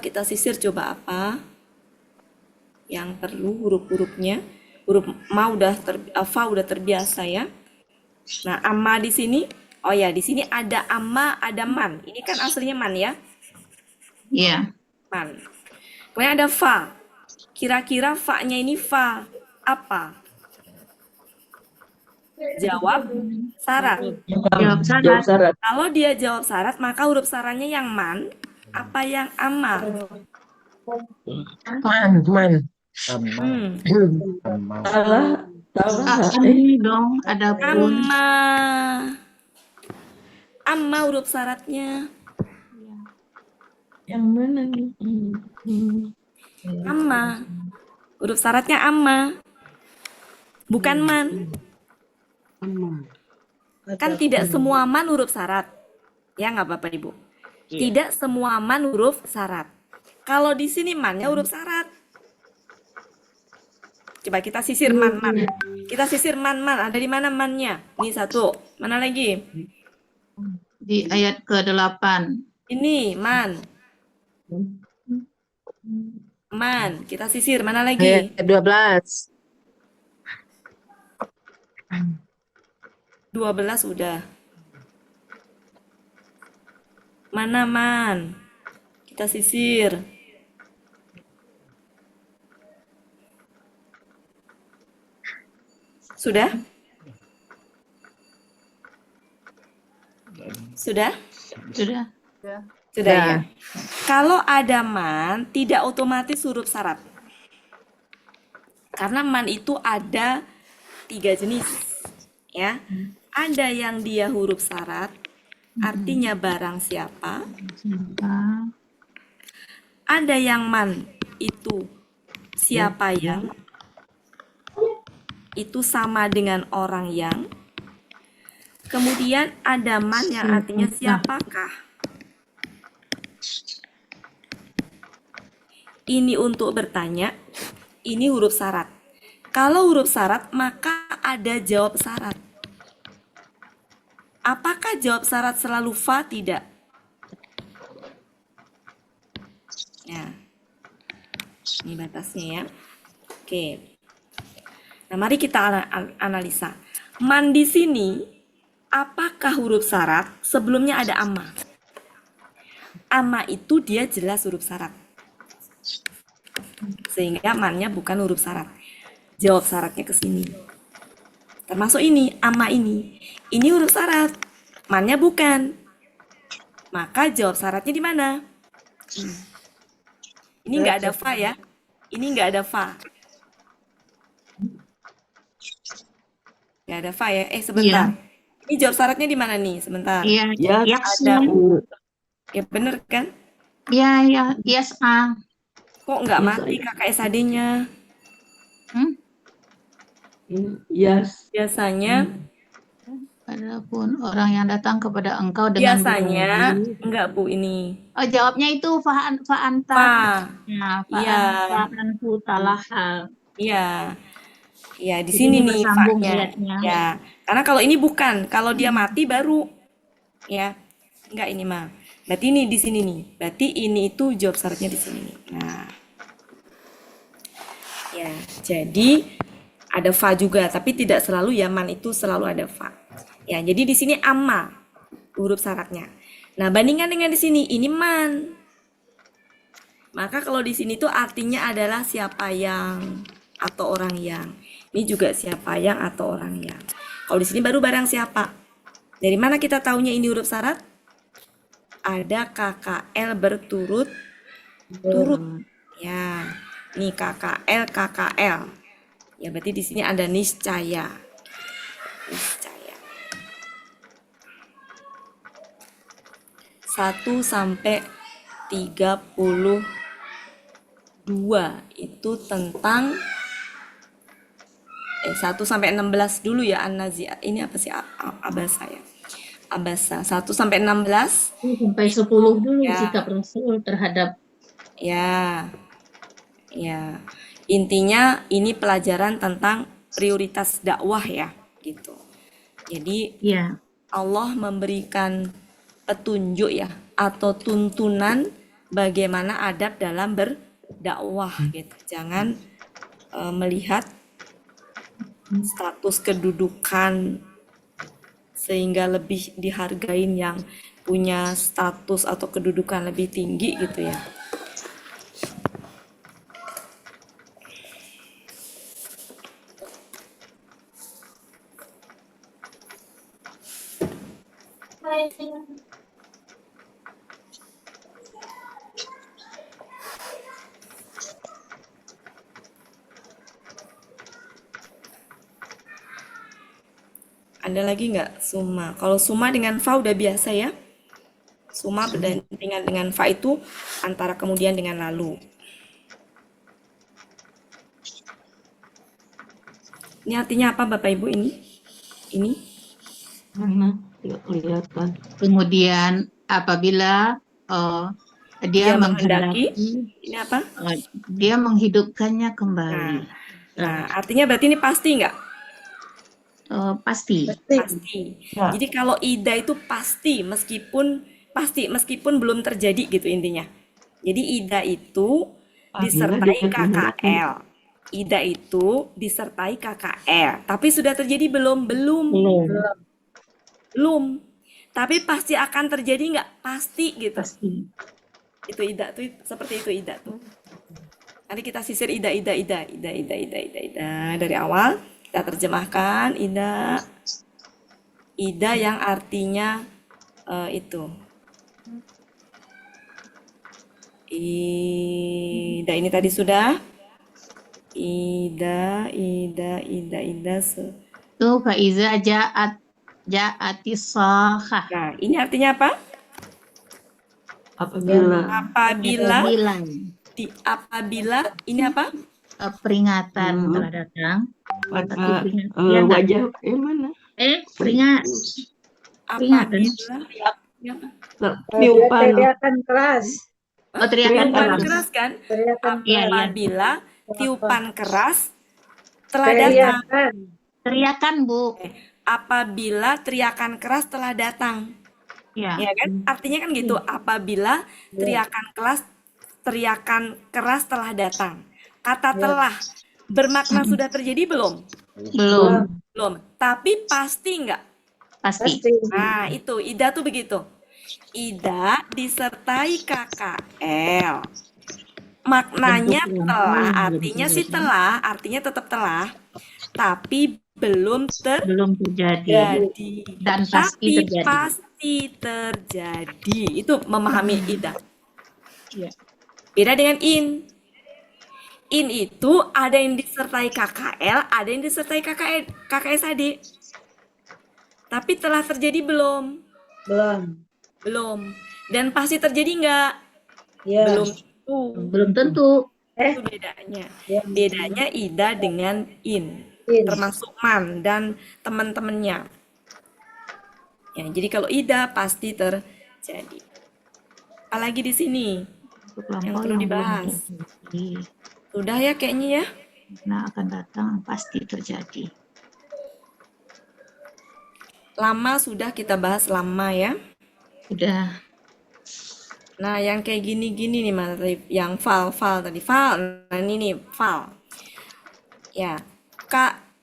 kita sisir coba apa? Yang perlu huruf-hurufnya. Huruf fa udah terbiasa ya. Nah, amma di sini, oh ya, di sini ada amma, ada man. Ini kan aslinya man ya, Iya. man. Kemudian ada fa. Kira-kira fa-nya ini fa apa? Jawab syarat. Jawab Jawab syarat. syarat. Kalau dia jawab syarat, maka huruf syaratnya yang man, apa yang amma? Man. Salah. Ini dong ada pun. Amma huruf syaratnya. Yang mana nih? Amma. Huruf syaratnya amma. Bukan man. Kan tidak semua man huruf syarat. Ya nggak apa-apa Ibu. Tidak semua man huruf syarat. Kalau di sini mannya huruf syarat. Coba kita sisir man. Kita sisir man. Ada di mana mannya? Ini satu. Mana lagi? Di ayat ke-8. Ini man. Man. Kita sisir. Mana lagi? Ayat 12. 12 udah. Mana man? Kita sisir. Sudah? Sudah? Sudah. Sudah ya. Kalau ada man, tidak otomatis huruf syarat. Karena man itu ada 3 jenis. Ya. Ada yang dia huruf syarat, artinya barang siapa. Ada yang man itu siapa yang, itu sama dengan orang yang. Kemudian ada man yang artinya siapakah. Ini untuk bertanya, ini huruf syarat. Kalau huruf syarat maka ada jawab syarat. Apakah jawab syarat selalu fa? Tidak. Ya. Ini batasnya ya. Oke. Nah, mari kita analisa. Man di sini, apakah huruf syarat? Sebelumnya ada amma. Amma itu dia jelas huruf syarat. Sehingga mannya bukan huruf syarat. Jawab syaratnya ke sini. Termasuk ini, amma ini. Ini huruf syarat. Mannya bukan. Maka jawab syaratnya di mana? Ini nggak ada fa ya. Ini nggak ada fa. Nggak ada fa ya. Sebentar. Ini jawab syaratnya di mana nih? Sebentar. Iya. Ya, Ada. Ya bener kan? Iya. Yes, A. Kok nggak mati kakak SAD-nya? Yes. Biasanya, Adapun orang yang datang kepada engkau dengan biasanya berburu. enggak Bu ini. Oh, jawabnya itu fa anta. Fa. Nah, Iya. antu talaha. Iya. Iya, di Jadi sini ini nih bersambung fa-nya. ayatnya. Ya. Karena kalau ini bukan, kalau dia mati baru ya. Enggak ini mah. Berarti ini di sini nih. Berarti ini itu jawab syaratnya di sini nih. Nah. Ya, jadi ada fa juga, tapi tidak selalu ya man itu selalu ada fa. Ya, jadi di sini amma huruf syaratnya. Nah, bandingkan dengan di sini, ini man. Maka kalau di sini tuh artinya adalah siapa yang atau orang yang. Ini juga siapa yang atau orang yang. Kalau di sini baru barang siapa. Dari mana kita taunya ini huruf syarat? Ada KKL berturut-turut. Ya, ini KKL, KKL. Ya, berarti di sini ada niscaya. Niscaya. 1 sampai 32 itu tentang 1 sampai 16 dulu ya An-Nazi'at. Ini apa sih Abasa ya? Abasa 1 sampai 16 Sampai 10 dulu ya. sikap Rasul terhadap Ya. Ya. Intinya ini pelajaran tentang prioritas dakwah ya, gitu. Jadi ya. Allah memberikan petunjuk ya atau tuntunan bagaimana adab dalam berdakwah gitu. Jangan melihat status kedudukan sehingga lebih dihargain yang punya status atau kedudukan lebih tinggi gitu ya. Ada lagi nggak suma? Kalau suma dengan fa udah biasa ya. Suma berdampingan dengan fa itu antara kemudian dengan lalu. Ini artinya apa Bapak Ibu ini? Ini? Mana? Tidak kelihatan. Kemudian apabila dia menghendaki. menghendaki, Ini apa? dia menghidupkannya kembali. Nah, artinya berarti ini pasti nggak? Pasti. Pasti. Ya. Jadi kalau ida itu pasti meskipun belum terjadi gitu intinya. Jadi ida itu disertai KKL. Ida itu disertai KKL. Tapi sudah terjadi belum? Belum. Tapi pasti akan terjadi nggak? Pasti gitu. Pasti. Itu ida tuh seperti itu ida tuh. Nanti kita sisir ida dari awal. Kita terjemahkan ida yang artinya itu. Ida ini tadi sudah. Ida. Itu faiza ja'atis shahah. Nah, ini artinya apa? Apabila Apabila ini apa? Peringatan telah datang. maka Ya, wajah mana? Peringatan. Apabila Tiupan. Teriakan keras. Teriakan tiupan keras. keras kan? Teriakan Iya. Apabila tiupan keras telah datang. Teriakan, Bu. Apabila teriakan keras telah datang. Ya. Ya kan? Artinya kan gitu. Apabila teriakan keras telah datang. Kata telah bermakna sudah terjadi belum? Belum. Tapi pasti enggak? Pasti. Nah, itu ida tuh begitu. Ida disertai KKL. Maknanya telah, artinya sih telah, artinya tetap telah, tapi belum terjadi. Dan pasti terjadi. Pasti terjadi. Itu memahami ida. Iya. Beda dengan in. In itu ada yang disertai KKL, ada yang disertai KKS tadi. Tapi telah terjadi belum? Belum. Dan pasti terjadi enggak? Ya. Belum tentu. Itu bedanya. Bedanya ida dengan in. Termasuk man dan teman-temannya. Ya, jadi kalau ida pasti terjadi. Apalagi di sini yang perlu dibahas. Sudah ya kayaknya ya. Nah, akan datang pasti terjadi. Lama sudah kita bahas lama ya. Sudah. Nah, yang kayak gini-gini nih Mas Rif, yang fal tadi. Nah ini nih fal. Ya,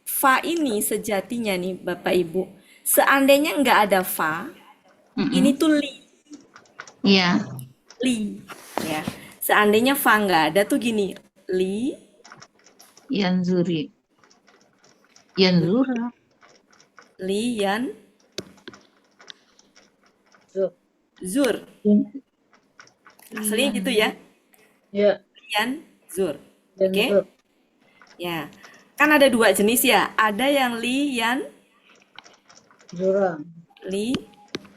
fa ini sejatinya nih Bapak Ibu, seandainya nggak ada fa, ini tuh li. Iya. Li. Ya. Seandainya fa nggak ada tuh gini. Li, Yanzuri. Yanzura. li, yan, zur. Aslinya gitu ya. Ya. Yan, zur. Oke? Ya. Kan ada dua jenis ya. Ada yang li, yan, Zura. li,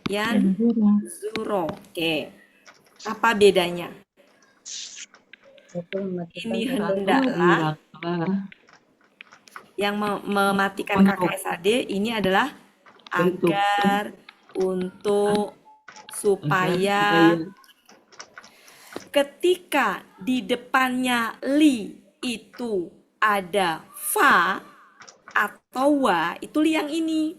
yan, Yanzura. zuro. Oke. Apa bedanya? Ini hendaklah yang mematikan KKSAD ini adalah agar, untuk, supaya. Ketika di depannya li itu ada fa atau wa, itu li yang ini.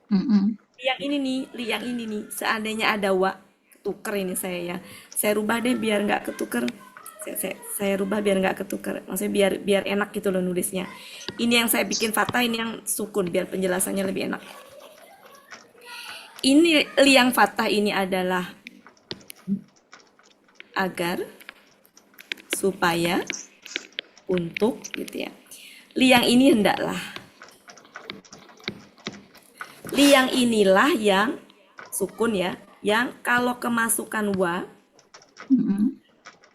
Mm-mm. Li yang ini nih, li yang ini nih. Seandainya ada wa, tuker ini saya ya. Saya rubah deh biar nggak ketuker. Saya rubah biar nggak ketuker. Maksudnya biar enak gitu loh nulisnya. Ini yang saya bikin fathah, ini yang sukun biar penjelasannya lebih enak. Ini li yang fathah ini adalah agar, supaya, untuk gitu ya. Li yang ini hendaklah. Li yang inilah yang sukun ya, yang kalau kemasukan wa Mm-mm.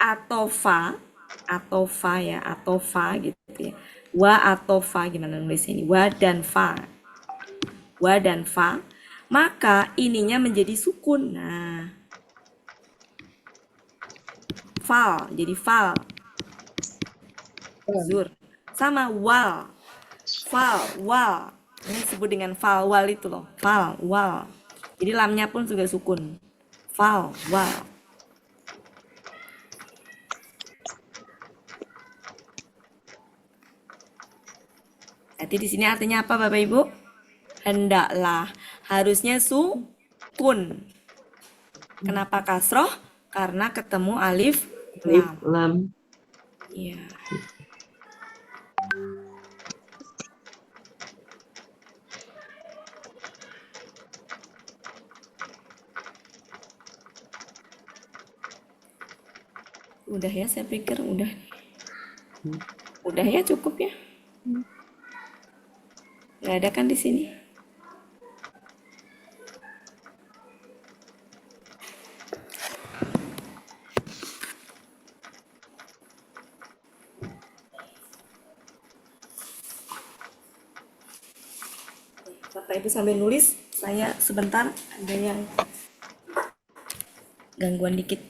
atau fa ya, atau fa gitu ya. Wa atau fa, gimana nulis ini? Wa dan fa. Wa dan fa, maka ininya menjadi sukun. Nah, fal, jadi fal. Zur. Sama wal. Fal, wal. Ini disebut dengan fal, wal itu loh. Fal, wal. Jadi lamnya pun juga sukun. Fal, wal. Nanti di sini artinya apa Bapak Ibu? Hendaklah. Harusnya sukun. Kenapa kasroh? Karena ketemu alif lam. Lam. Iya. Udah ya, saya pikir udah. Udah ya, cukup ya. Nggak ada kan di sini? Bapak Ibu sambil nulis, saya sebentar ada yang gangguan dikit.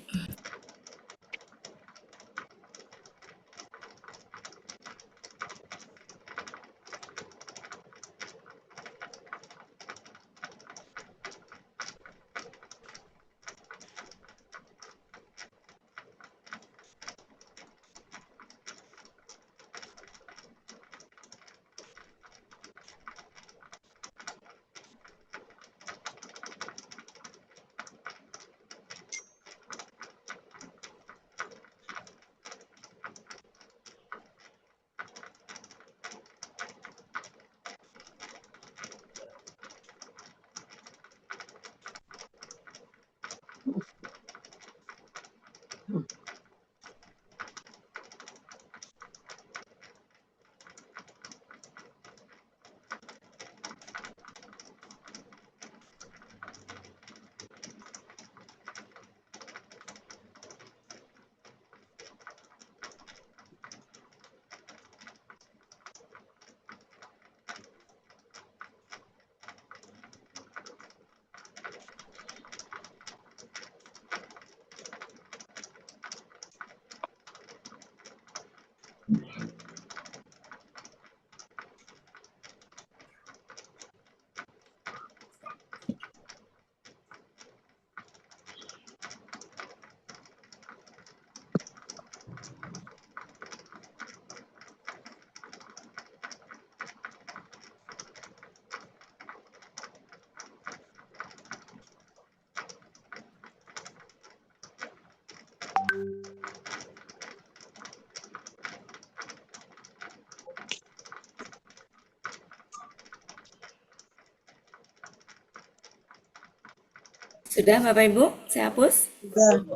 Sudah Bapak Ibu? Saya hapus? Sudah.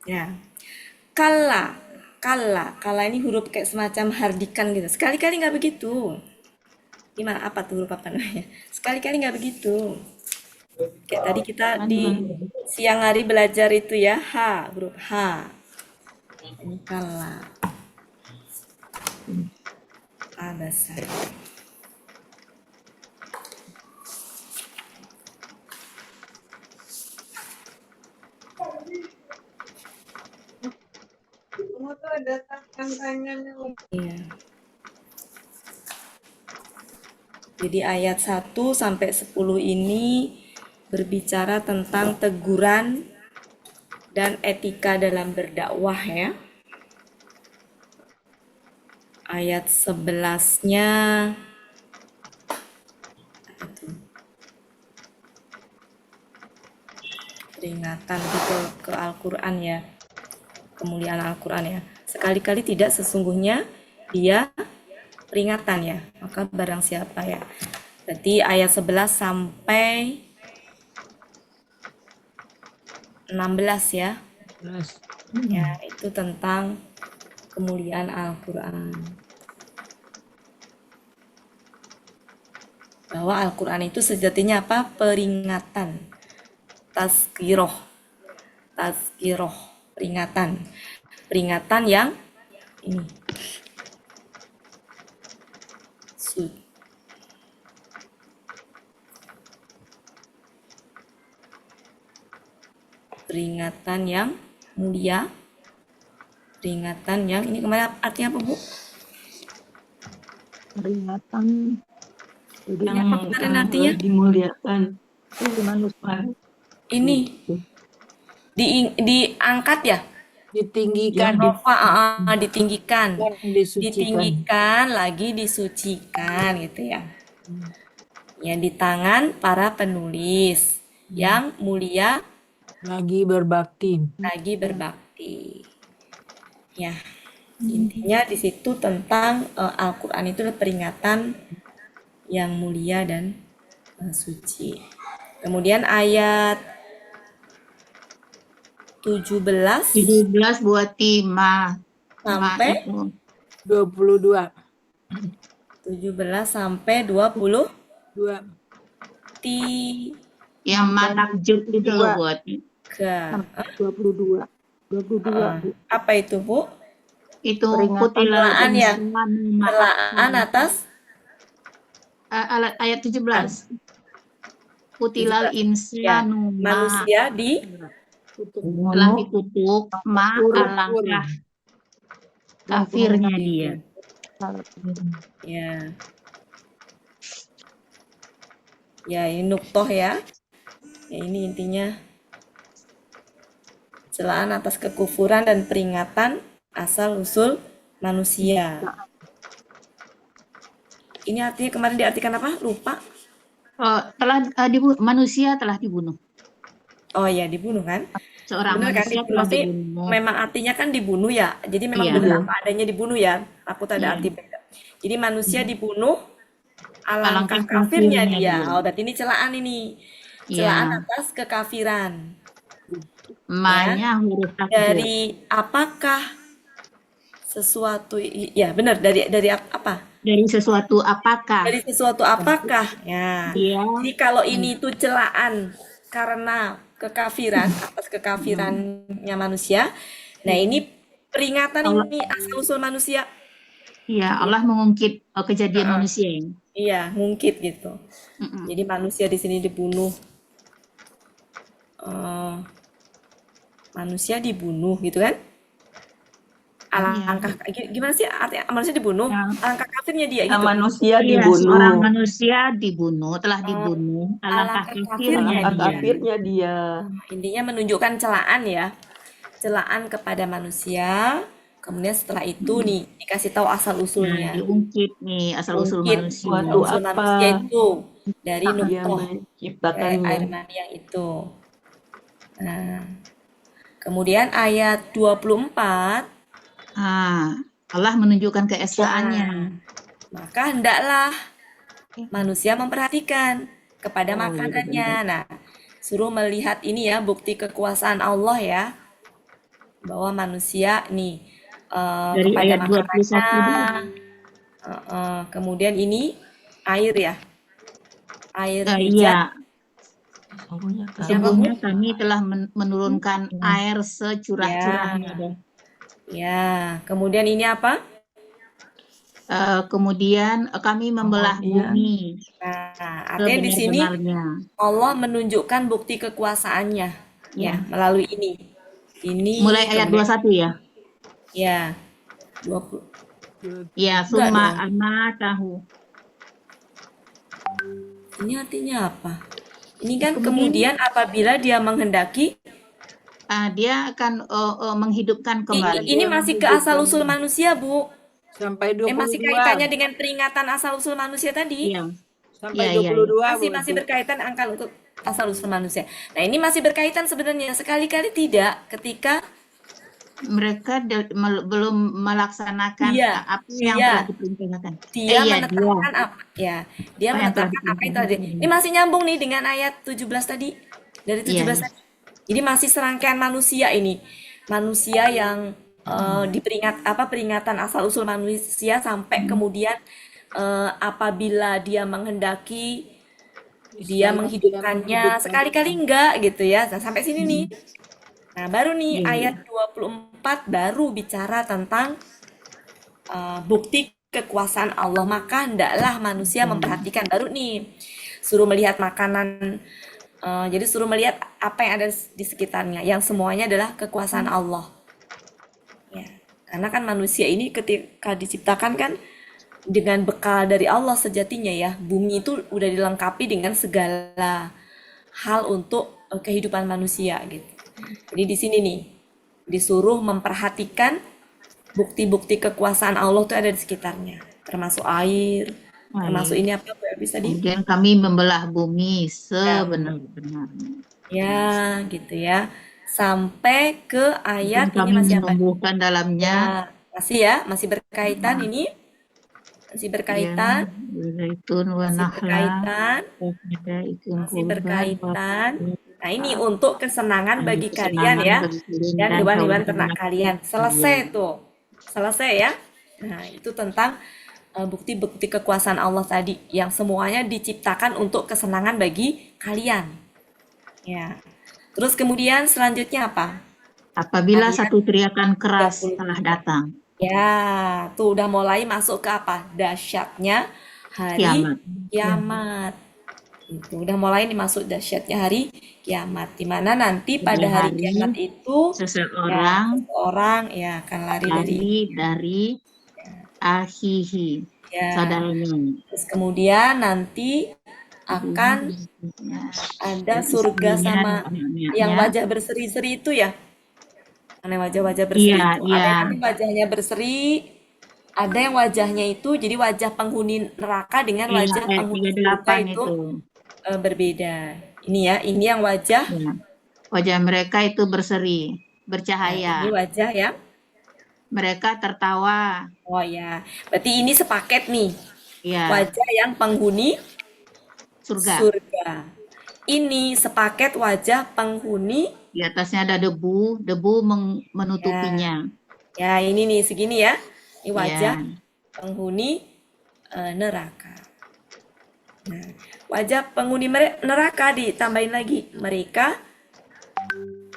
Ya. Kala. Kala ini huruf kayak semacam hardikan gitu. Sekali-kali nggak begitu. Gimana? Apa tuh huruf apa namanya? Sekali-kali nggak begitu. Kayak tadi kita di siang hari belajar itu ya. H. Huruf H. Ini kala. Abasa. Iya. Jadi ayat 1 sampai 10 ini berbicara tentang teguran dan etika dalam berdakwah ya. Ayat 11-nya peringatan itu ke Al-Quran ya. Kemuliaan Al-Quran ya. Sekali-kali tidak, sesungguhnya dia peringatan ya. Maka barang siapa ya. Berarti ayat 11 sampai 16 ya. Ya, itu tentang kemuliaan Al-Quran. Bahwa Al-Quran itu sejatinya apa? Peringatan. Tazkiroh. Peringatan. Peringatan yang ini. Peringatan yang mulia. Peringatan yang ini kemarin artinya apa Bu? Peringatan Yang apa kemarin artinya? dimuliakan manusia. Ini diangkat ya? Ditinggikan, Ditinggikan. disucikan. Ditinggikan lagi disucikan gitu ya. Ya, di tangan para penulis yang mulia Lagi berbakti. Ya, intinya di situ tentang Al-Quran itu adalah peringatan yang mulia dan suci. Kemudian ayat 17 buat timah. sampai 22. 17 sampai 20 2. Yang takjub itu loh buat. 22. 22, Bu. apa itu Bu? Itu Celaan ya? Celaan Celaan atas ayat 17. Kutilal insanu manusia di telah dikutuk alangkah kafirnya dia. ya. Ya, ini nuktoh ya. Ya, ini intinya celaan atas kekufuran dan peringatan asal usul manusia. Ini artinya kemarin diartikan apa? Lupa. Manusia telah dibunuh. Oh ya, dibunuh kan? Seorang Benar kan? manusia Dibunuh. telah Pasti dibunuh. memang artinya kan dibunuh ya. Jadi memang Iya. benar apa adanya dibunuh ya. Aku tak ada Iya. arti beda. Jadi manusia dibunuh alangkah Alangkah kafirnya kafirnya dia. dia. Oh, berarti ini celaan ini. Celaan Iya. atas kekafiran. Ma-nya huruf takdir. Dari apakah sesuatu ya benar dari apa? Dari sesuatu apakah? Dari sesuatu apakah? Ya. Iya. Jadi kalau ini tuh celaan karena kekafiran atas kekafirannya manusia. Nah, ini peringatan ini asal usul manusia. Iya, Allah mengungkit kejadian manusia ini. Iya, ngungkit gitu. Jadi manusia di sini dibunuh. Manusia dibunuh gitu kan? Alangkah gimana sih artinya manusia dibunuh? Ya. Alangkah kafirnya dia gitu. Manusia Iya, dibunuh. seorang manusia dibunuh, telah dibunuh. Alangkah Alangkah kafirnya kafirnya dia. Kafirnya dia. Intinya menunjukkan celaan ya. Celaan kepada manusia. Kemudian setelah itu nih dikasih tahu asal Nah, usulnya. diungkit nih asal-usul Ungkit manusia. Suatu usul apa manusia itu dari dia nuktoh dari menciptakannya. air mani yang itu. Nah, kemudian ayat 24, Allah menunjukkan keesaannya. maka hendaklah manusia memperhatikan kepada makanannya. Nah, suruh melihat ini ya, bukti kekuasaan Allah ya, bahwa manusia nih Dari kepada ayat 21 dulu. makanannya, kemudian ini air ya, air Iya, hujan. Sesungguhnya kami sesungguhnya kami telah menurunkan air Ya, securah-curahnya deh. ya. Kemudian ini apa? Kemudian kami membelah kemudian bumi Nah, artinya di sini sebenar-benarnya. Allah menunjukkan bukti kekuasaannya ya Ya. melalui ini. Ini Mulai ayat kemudian 21 ya. ya 20. Ya, Enggak summa dong. amatahu. Ini artinya apa? Ini kan Kemudian kemudian apabila dia menghendaki, dia akan menghidupkan kembali. ini masih ke asal usul manusia, Bu. Sampai Masih 22. kaitannya dengan peringatan asal usul manusia tadi. Iya, Sampai iya, iya. 22, Bu. Masih berkaitan angka untuk asal usul manusia. Nah, ini masih berkaitan sebenarnya, sekali-kali tidak ketika Mereka belum melaksanakan Iya, apa yang iya. telah diperintahkan. dia Iya, menetapkan apa ya, dia Apa yang telah menetapkan apa itu tadi. diperintahkan. Ini masih nyambung nih dengan ayat 17 tadi. Dari 17 Iya. tadi. Jadi masih serangkaian manusia ini. Manusia yang peringatan asal usul manusia sampai kemudian apabila dia menghendaki dia menghidupkannya, sekali-kali enggak gitu ya. Nah, sampai sini nih. Nah, baru nih Iya. ayat 24 baru bicara tentang bukti kekuasaan Allah. Maka hendaklah manusia memperhatikan, baru nih suruh melihat makanan, jadi suruh melihat apa yang ada di sekitarnya, yang semuanya adalah kekuasaan Allah ya. Karena kan manusia ini ketika diciptakan kan dengan bekal dari Allah sejatinya ya. Bumi itu udah dilengkapi dengan segala hal untuk kehidupan manusia gitu. Jadi di sini nih disuruh memperhatikan bukti-bukti kekuasaan Allah itu ada di sekitarnya, termasuk air, termasuk ini apa Bu, bisa di Kemudian kami membelah bumi sebenar-benarnya. ya gitu ya, sampai ke ayat Dan ini kami masih apa? menumbuhkan dalamnya Masih berkaitan ini, masih berkaitan, zaitun wa masih nahla berkaitan, masih berkaitan. Nah, ini untuk kesenangan bagi kalian ya, dan hewan-hewan ternak kalian. Selesai tuh. Selesai ya. Nah, itu tentang bukti-bukti kekuasaan Allah tadi yang semuanya diciptakan untuk kesenangan bagi kalian. Ya. Terus kemudian selanjutnya apa? Apabila Ayat satu teriakan keras 23. telah datang, Ya, tuh udah mulai masuk ke apa? Dahsyatnya hari kiamat. Itu udah mulai dimasuk dahsyatnya hari kiamat, di mana nanti pada hari kiamat itu seseorang seseorang ya akan lari dari dari akhihi, ya. saudaranya. Terus kemudian nanti akan ada surga sama yang wajah berseri-seri itu ya. Ada wajah-wajah berseri Iya, itu. iya. Ada yang nanti wajahnya berseri, ada yang wajahnya itu jadi wajah penghuni neraka dengan wajah penghuni surga itu berbeda. Ini ya, ini yang wajah. Ya. Wajah mereka itu berseri, bercahaya. Ini wajah yang mereka tertawa. Oh ya, berarti ini sepaket nih. Ya. Wajah yang penghuni surga. Ini sepaket wajah penghuni. Di atasnya ada debu menutupinya. Ya, ini nih segini ya. Ini wajah penghuni neraka. Nah, wajah penghuni neraka ditambahin lagi mereka.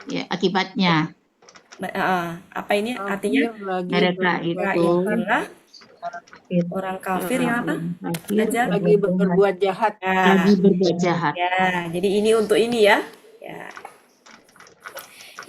Ya, akibatnya. Apa ini artinya? Mereka itu orang kafir yang apa? Lagi berbuat jahat. Lagi berbuat jahat. Ya, jadi ini untuk ini ya.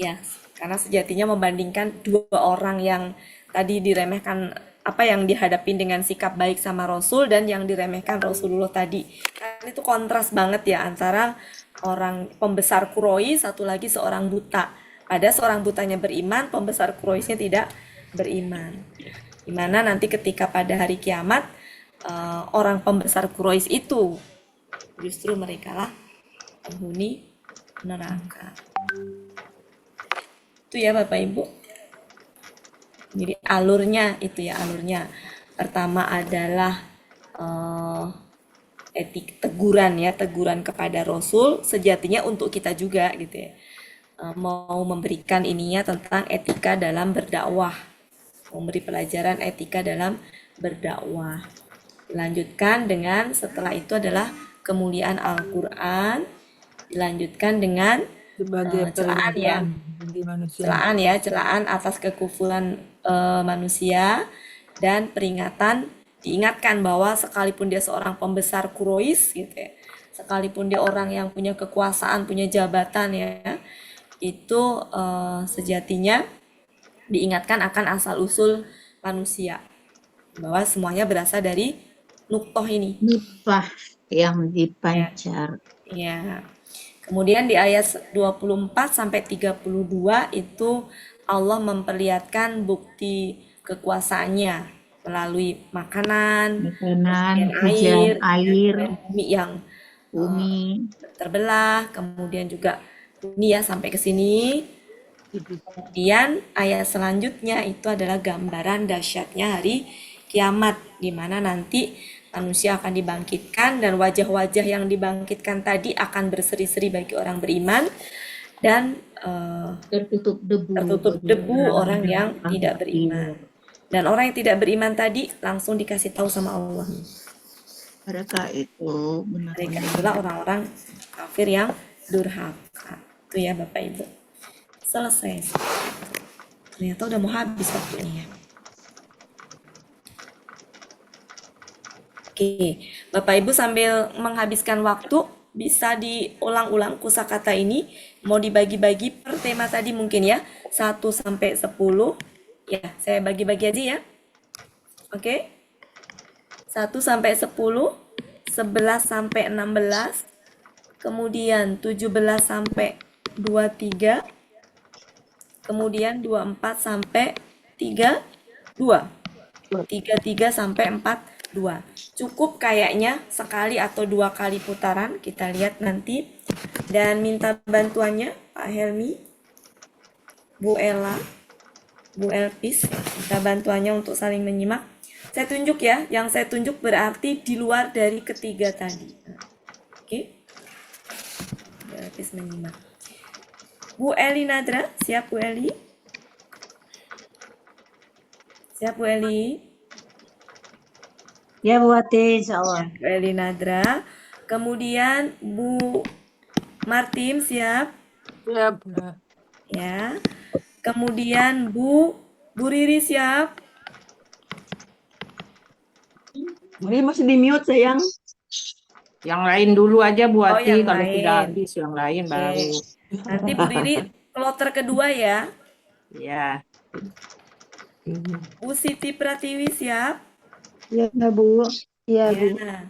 Ya, karena sejatinya membandingkan dua orang yang tadi diremehkan, apa yang dihadapin dengan sikap baik sama Rasul dan yang diremehkan Rasulullah tadi. Kan itu kontras banget ya antara orang pembesar Quraisy, satu lagi seorang buta. Pada seorang butanya beriman, pembesar Quraisynya tidak beriman. Dimana nanti ketika pada hari kiamat orang pembesar Quraisy itu justru mereka lah penghuni neraka. Itu ya Bapak Ibu. Jadi alurnya itu ya, alurnya pertama adalah teguran ya, teguran kepada Rasul sejatinya untuk kita juga gitu ya. Mau memberikan ininya tentang etika dalam berdakwah, memberi pelajaran etika dalam berdakwah. Dilanjutkan dengan setelah itu adalah kemuliaan Al-Quran, dilanjutkan dengan Sebagai celaan ya, peringatan bagi manusia. celaan atas kekufuran manusia dan peringatan, diingatkan bahwa sekalipun dia seorang pembesar Quraisy gitu ya, sekalipun dia orang yang punya kekuasaan, punya jabatan ya, itu sejatinya diingatkan akan asal-usul manusia, bahwa semuanya berasal dari nuktoh ini. Nutfah yang dipancar. Ya. Kemudian di ayat 24 sampai 32 itu Allah memperlihatkan bukti kekuasaannya melalui makanan, hujan air, dan bumi yang bumi. terbelah, kemudian juga ini ya sampai ke sini. Kemudian ayat selanjutnya itu adalah gambaran dahsyatnya hari kiamat, di mana nanti manusia akan dibangkitkan dan wajah-wajah yang dibangkitkan tadi akan berseri-seri bagi orang beriman dan tertutup debu orang yang tidak beriman. Dan orang yang tidak beriman tadi langsung dikasih tahu sama Allah. Mereka itu Mereka itulah orang-orang kafir yang durhaka. Itu ya Bapak Ibu. Selesai. Ternyata udah mau habis waktunya. Oke, Bapak Ibu sambil menghabiskan waktu bisa diulang-ulang kosakata ini, mau dibagi-bagi per tema tadi mungkin ya, 1 sampai 10. Ya, saya bagi-bagi aja ya. Oke. 1 sampai 10, 11 sampai 16, kemudian 17 sampai 23, kemudian 24 sampai 32, 33 sampai 42. Cukup kayaknya sekali atau 2 kali putaran, kita lihat nanti. Dan minta bantuannya Pak Helmi, Bu Ella, Bu Elpis, minta bantuannya untuk saling menyimak. Saya tunjuk ya, yang saya tunjuk berarti di luar dari ketiga tadi. Oke. Bu Elpis menyimak. Bu Eli Nadra, siap Bu Eli? Siap Bu Eli? Ya Bu Ati, insya Allah. Bu Eli Nadra. Kemudian Bu Martim, siap? Siap. Ya. Kemudian Bu Riri, siap? Ini masih di mute sayang. Yang lain dulu aja Bu Oh, Ati, yang kalau lain. sudah habis yang lain baru. Nanti Bu Riri kloter kedua ya. Ya. Bu Siti Pratiwi, siap? Ya Bu. Ya Bu. Ya.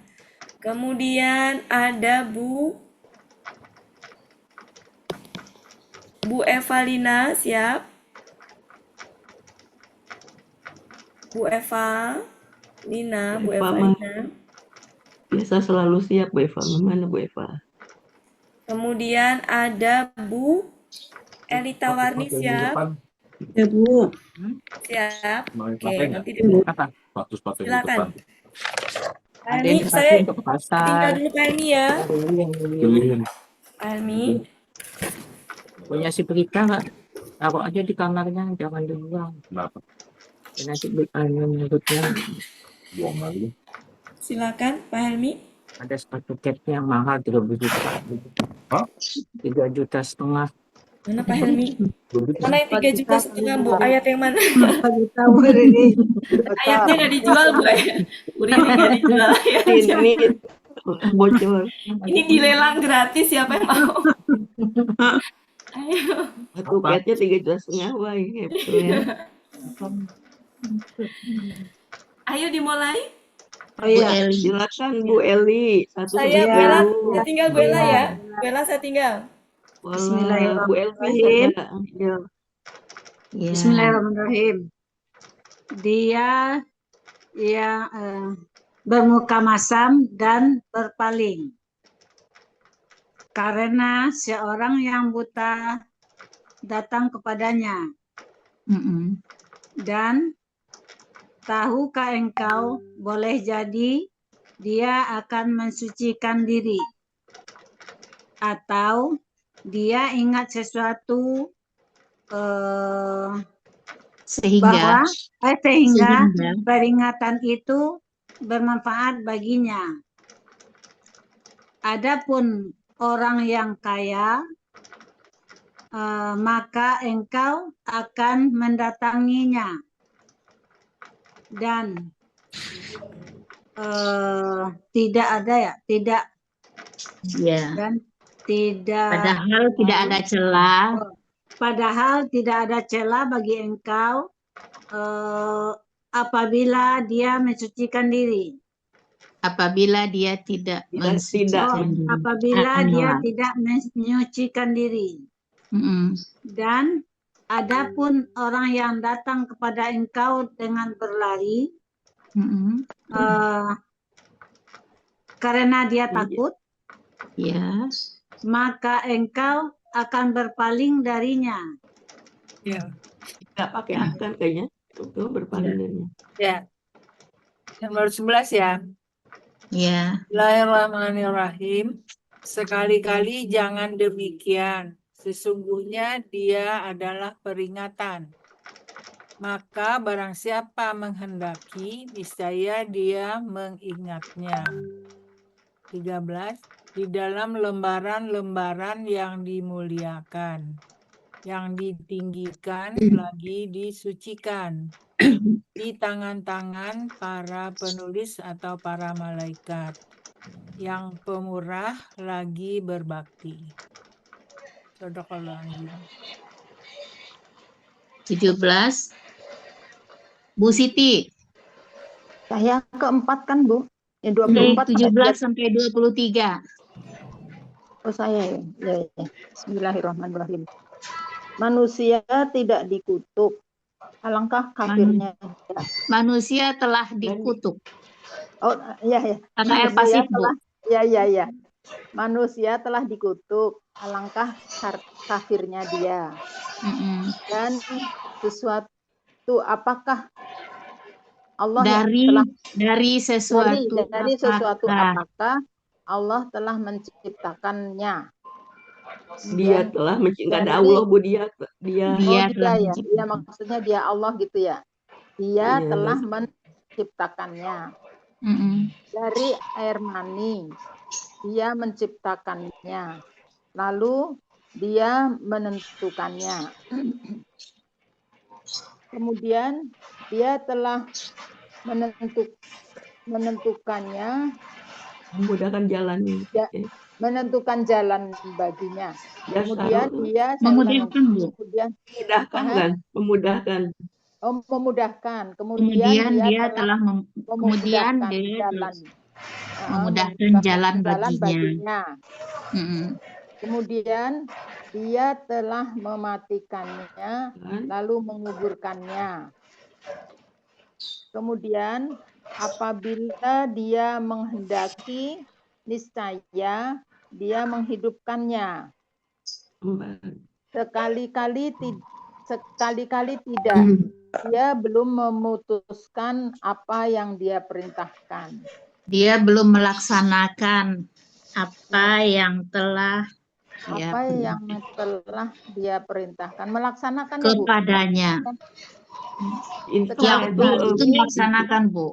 Kemudian ada Bu Evalina, siap? Bu Evalina. Biasa selalu siap Bu Eva. Mana Bu Eva? Kemudian ada Bu Elita Warni, siap? Ya Bu. Siap. Oke, nanti Apa? silakan. Pak Ada Helmi, yang saya untuk ke tinggal pasar. dulu Pak Helmi ya. Pak Helmi, Punya si Prita nggak? Taruh aja di kamarnya, jangan dibuang. Kenapa? Nanti menurutnya Buang lagi. silakan Pak Helmi. ada sepatu catnya yang mahal 3 juta. Hah? 3,5 juta. Mana Pak Helmi? Mana yang 3,5 juta Bu? Ayat yang mana? Tahu ini. Ayatnya nggak dijual Bu. Bu Riri nggak dijual ayatnya. Ini bocor. Ini dilelang gratis, siapa yang mau? Ayo. Sepatu catnya 3,5 juta. Wah, ya. Ayo dimulai. Oh iya. Silakan Bu Eli. Satu Saya Bu Bella, Eli. saya tinggal Bu Ella ya. Bella saya tinggal. Wala, Bu Elvi Bismillahirrahmanirrahim. ada. Ya. Ya. Bismillahirrahmanirrahim. Dia yang bermuka masam dan berpaling. Karena seorang yang buta datang kepadanya. Dan tahukah engkau boleh jadi dia akan mensucikan diri. Atau dia ingat sesuatu Sehingga sehingga peringatan itu bermanfaat baginya. Adapun orang yang kaya, maka engkau akan mendatanginya dan tidak ada ya, tidak ya, dan tidak padahal tidak ada celah padahal tidak ada celah bagi engkau apabila dia mensucikan diri. apabila dia tidak mensucikan diri. Apabila dia tidak menyucikan diri. Dan adapun orang yang datang kepada engkau dengan berlari, karena dia takut, maka engkau akan berpaling darinya. Ya. Nggak pakai akan kayaknya. Itu berpaling darinya. Ya. Nomor 11 ya. Ya. Bismillahirrahmanirrahim. Sekali-kali jangan demikian. Sesungguhnya dia adalah peringatan. Maka barang siapa menghendaki, niscaya dia mengingatnya. 13. Di dalam lembaran-lembaran yang dimuliakan, yang ditinggikan lagi disucikan, di tangan-tangan para penulis atau para malaikat, yang pemurah lagi berbakti. Shadaqallahul 17. Bu Siti. Saya keempat kan, Bu? Yang 24 17 sampai 23. Oh, saya ya. Ya. Bismillahirrahmanirrahim. Manusia tidak dikutuk. Alangkah kafirnya. Manusia telah dikutuk. Oh, iya. Kata air pasif, Bu. Ya. Manusia telah dikutuk. Alangkah kafirnya dia. Dan sesuatu apakah Allah dari sesuatu apakah Allah telah menciptakannya? Dia telah menciptakan, ada Allah, Bu, dia telah ya. Iya, maksudnya dia Allah gitu ya. Dia telah menciptakannya. Dari air mani dia menciptakannya. Lalu dia menentukannya. Kemudian dia telah menentukannya, memudahkan jalan, menentukan jalan baginya. Kemudian dia memudahkan. Oh, memudahkan. Kemudian dia telah memudahkan jalan baginya. Kemudian dia telah mematikannya, lalu menguburkannya. Kemudian apabila dia menghendaki, niscaya dia menghidupkannya. Sekali-kali tidak. Dia belum memutuskan apa yang dia perintahkan. Dia belum melaksanakan apa yang telah dia perintahkan, melaksanakan kepadanya. Yang itu melaksanakan, Bu.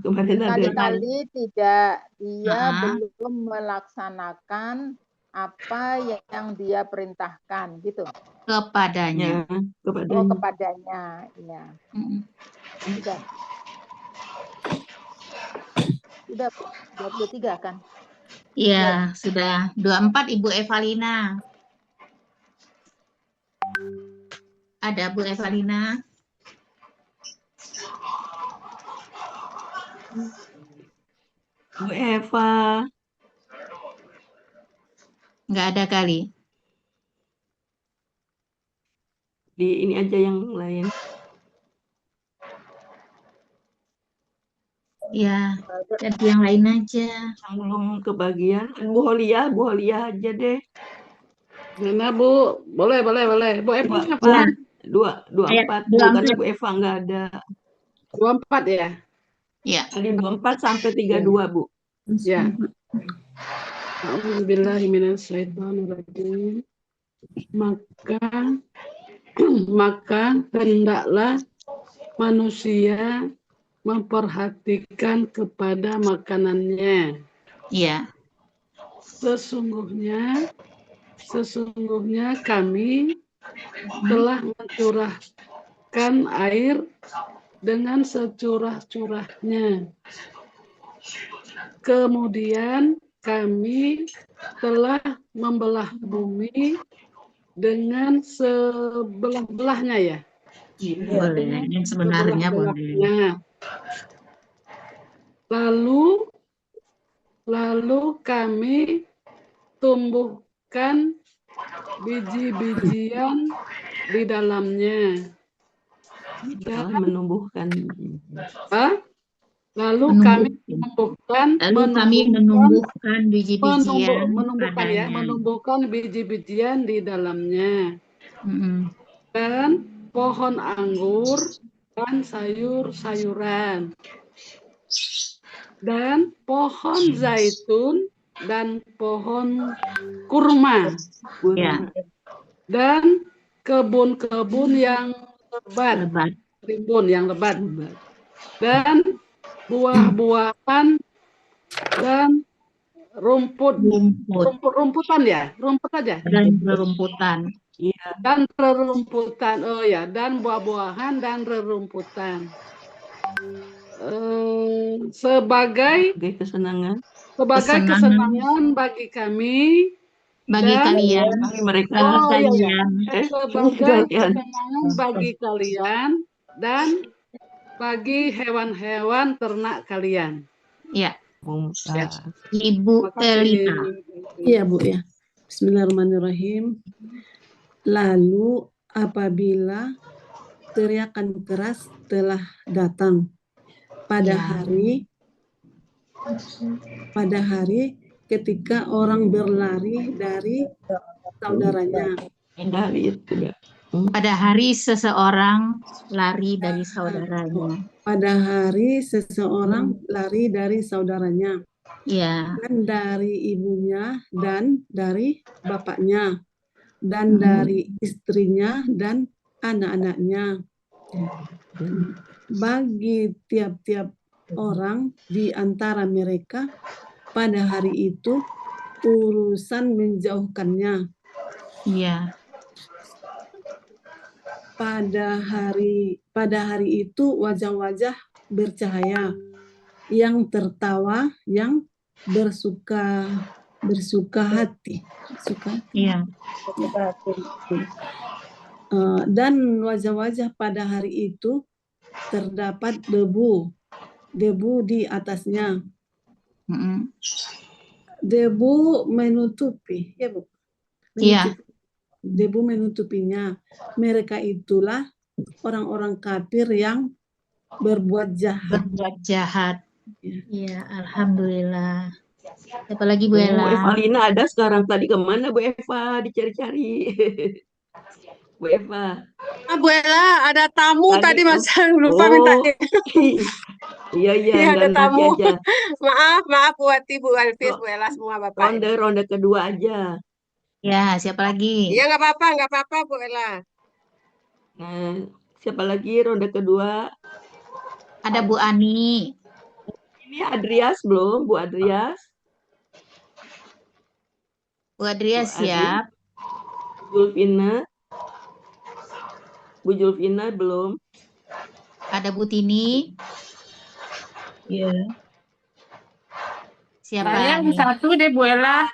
Sekali-kali tidak, dia belum melaksanakan apa yang dia perintahkan, gitu. Kepadanya. Kepadanya, ya. Sudah 23 kan? Iya, sudah. 24 Ibu Evalina. Ada Bu Evalina? Bu Eva. Nggak ada kali. Di ini aja yang lain. Ya, ganti yang lain aja. Yang belum kebagian. Bu Holia aja deh. Mana, Bu? Boleh. Bu Eva apa? 24. Karena Bu Eva nggak ada. 24 ya? Ya. Tadi 24 sampai 32, Bu. Ya. A'udzubillahiminasyaitonirrajim. Maka hendaklah manusia memperhatikan kepada makanannya. Ya. Sesungguhnya kami telah mencurahkan air dengan securah-curahnya. Kemudian kami telah membelah bumi dengan sebelah-belahnya ya. Boleh. Yang sebenarnya boleh. Sebelah-belahnya. Lalu kami tumbuhkan biji-bijian di dalamnya. Kita menumbuhkan. Lalu kami menumbuhkan biji-bijian menumbuhkan biji-bijian di dalamnya. Dan pohon anggur dan sayur-sayuran. Dan pohon zaitun dan pohon kurma. Ya. Dan kebun-kebun yang lebat. Rimbun yang lebat. Dan buah-buahan dan rumputan ya, rumput aja. Dan rerumputan. Iya. Dan rerumputan, oh ya, dan buah-buahan dan rerumputan. Sebagai kesenangan bagi kami, bagi kalian, bagi mereka, sebagai kesenangan bagi kalian dan bagi hewan-hewan ternak kalian. Ya. Ya. Ibu Elina. Iya, Bu ya. Bismillahirrahmanirrahim. Lalu apabila teriakan keras telah datang pada hari ketika orang berlari dari saudaranya. Pada hari seseorang lari dari saudaranya. Pada hari seseorang lari dari saudaranya. Ya. Dan dari ibunya dan dari bapaknya dan dari istrinya dan anak-anaknya. Bagi tiap-tiap orang di antara mereka pada hari itu urusan menjauhkannya. Iya. Pada hari itu wajah-wajah bercahaya, yang tertawa, yang bersuka hati. Iya. Dan wajah-wajah pada hari itu terdapat debu di atasnya. Debu menutupi, ya Bu? Iya. Debu menutupinya. Mereka itulah orang-orang kafir yang berbuat jahat. Iya, alhamdulillah. Apalagi Bu Ella? Bu Eva Lina ada sekarang, tadi kemana Bu Eva, dicari-cari. Bu Eva. Bu Ella, ada tamu tadi Mas, lupa minta. Iya, ada tamu. aja. Maaf Bu Ati, Bu Alfis, Bu Ella, semua Bapak. Ronde kedua aja. Ya, siapa lagi? Iya, nggak apa-apa Bu Ella. Nah, siapa lagi ronde kedua? Ada Bu Ani. Ini Adrias belum, Bu Adrias? Bu Adrias siap. Bu Julfina belum. Ada Bu Tini. Iya. Siapa? Saya yang satu deh Bu Ella.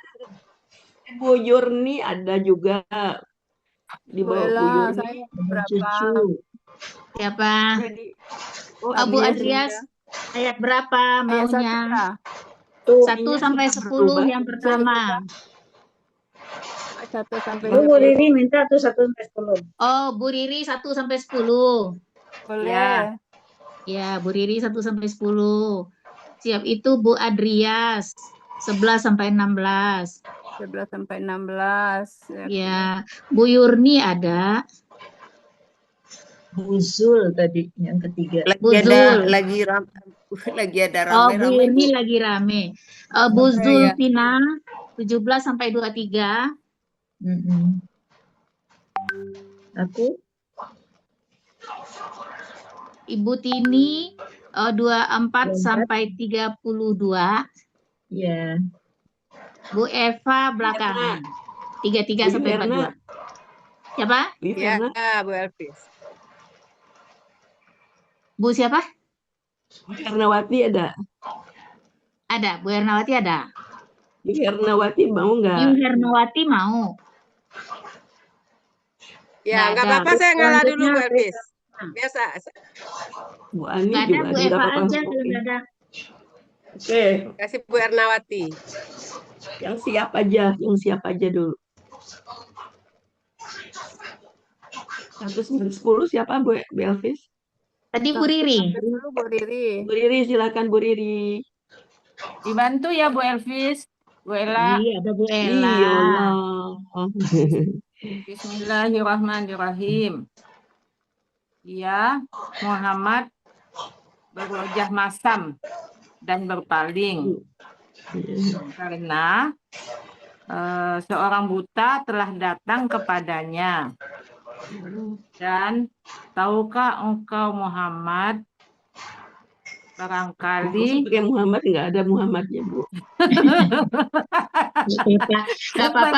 Bu Yurni ada juga. Di bawah Bu Yurni. Saya berapa? Siapa? Bu Adrias. Ayat berapa maunya? 1 sampai 10 yang pertama. 1 sampai 10. Bu Riri minta tuh 1 sampai 10. Oh, Bu Riri 1 sampai 10. Boleh. Ya, Bu Riri 1 sampai 10. Siap itu Bu Adrias 11 sampai 16. 11 sampai 16. Ya, Bu Yurni ada. Bu Zul tadi yang ketiga. Lagi Lagi ada Oh, Bu rame-rame, Bu. Irmi lagi rame. Bu Iya. Zulfina 17 sampai 23. Aku. Ibu Tini 24 sampai 32. Ya. Bu Eva belakangan 33 Bu sampai Verna. 42. Siapa? Bu Ya, Verna. Bu Elvis. Bu siapa? Bu Hernawati ada. Ada. Bu Hernawati ada. Bu Hernawati mau Ibu nggak? Hernawati mau. Ya, nggak ada. apa-apa, saya ngalah dulu, Bu Selanjutnya Elvis. Biasa. Bu Ani Nggak ada, juga Bu ada, nggak Eva apa-apa. aja kalau Oke. nggak ada. Oke, Kasih Bu Ernawati. yang siap aja dulu. 110 siapa Bu Elvis? Tadi Bu Riri. Dulu Bu Riri. Bu Riri, silakan Bu Riri. Dibantu ya Bu Elvis, Bu Ella. Iya, ada Bu Ella. Iya Allah. Bismillahirrahmanirrahim. Ia Muhammad berwajah masam dan berpaling karena seorang buta telah datang kepadanya. Dan tahukah engkau Muhammad barangkali Pakai Muhammad nggak ada Muhammadnya Bu. Nggak apa-apa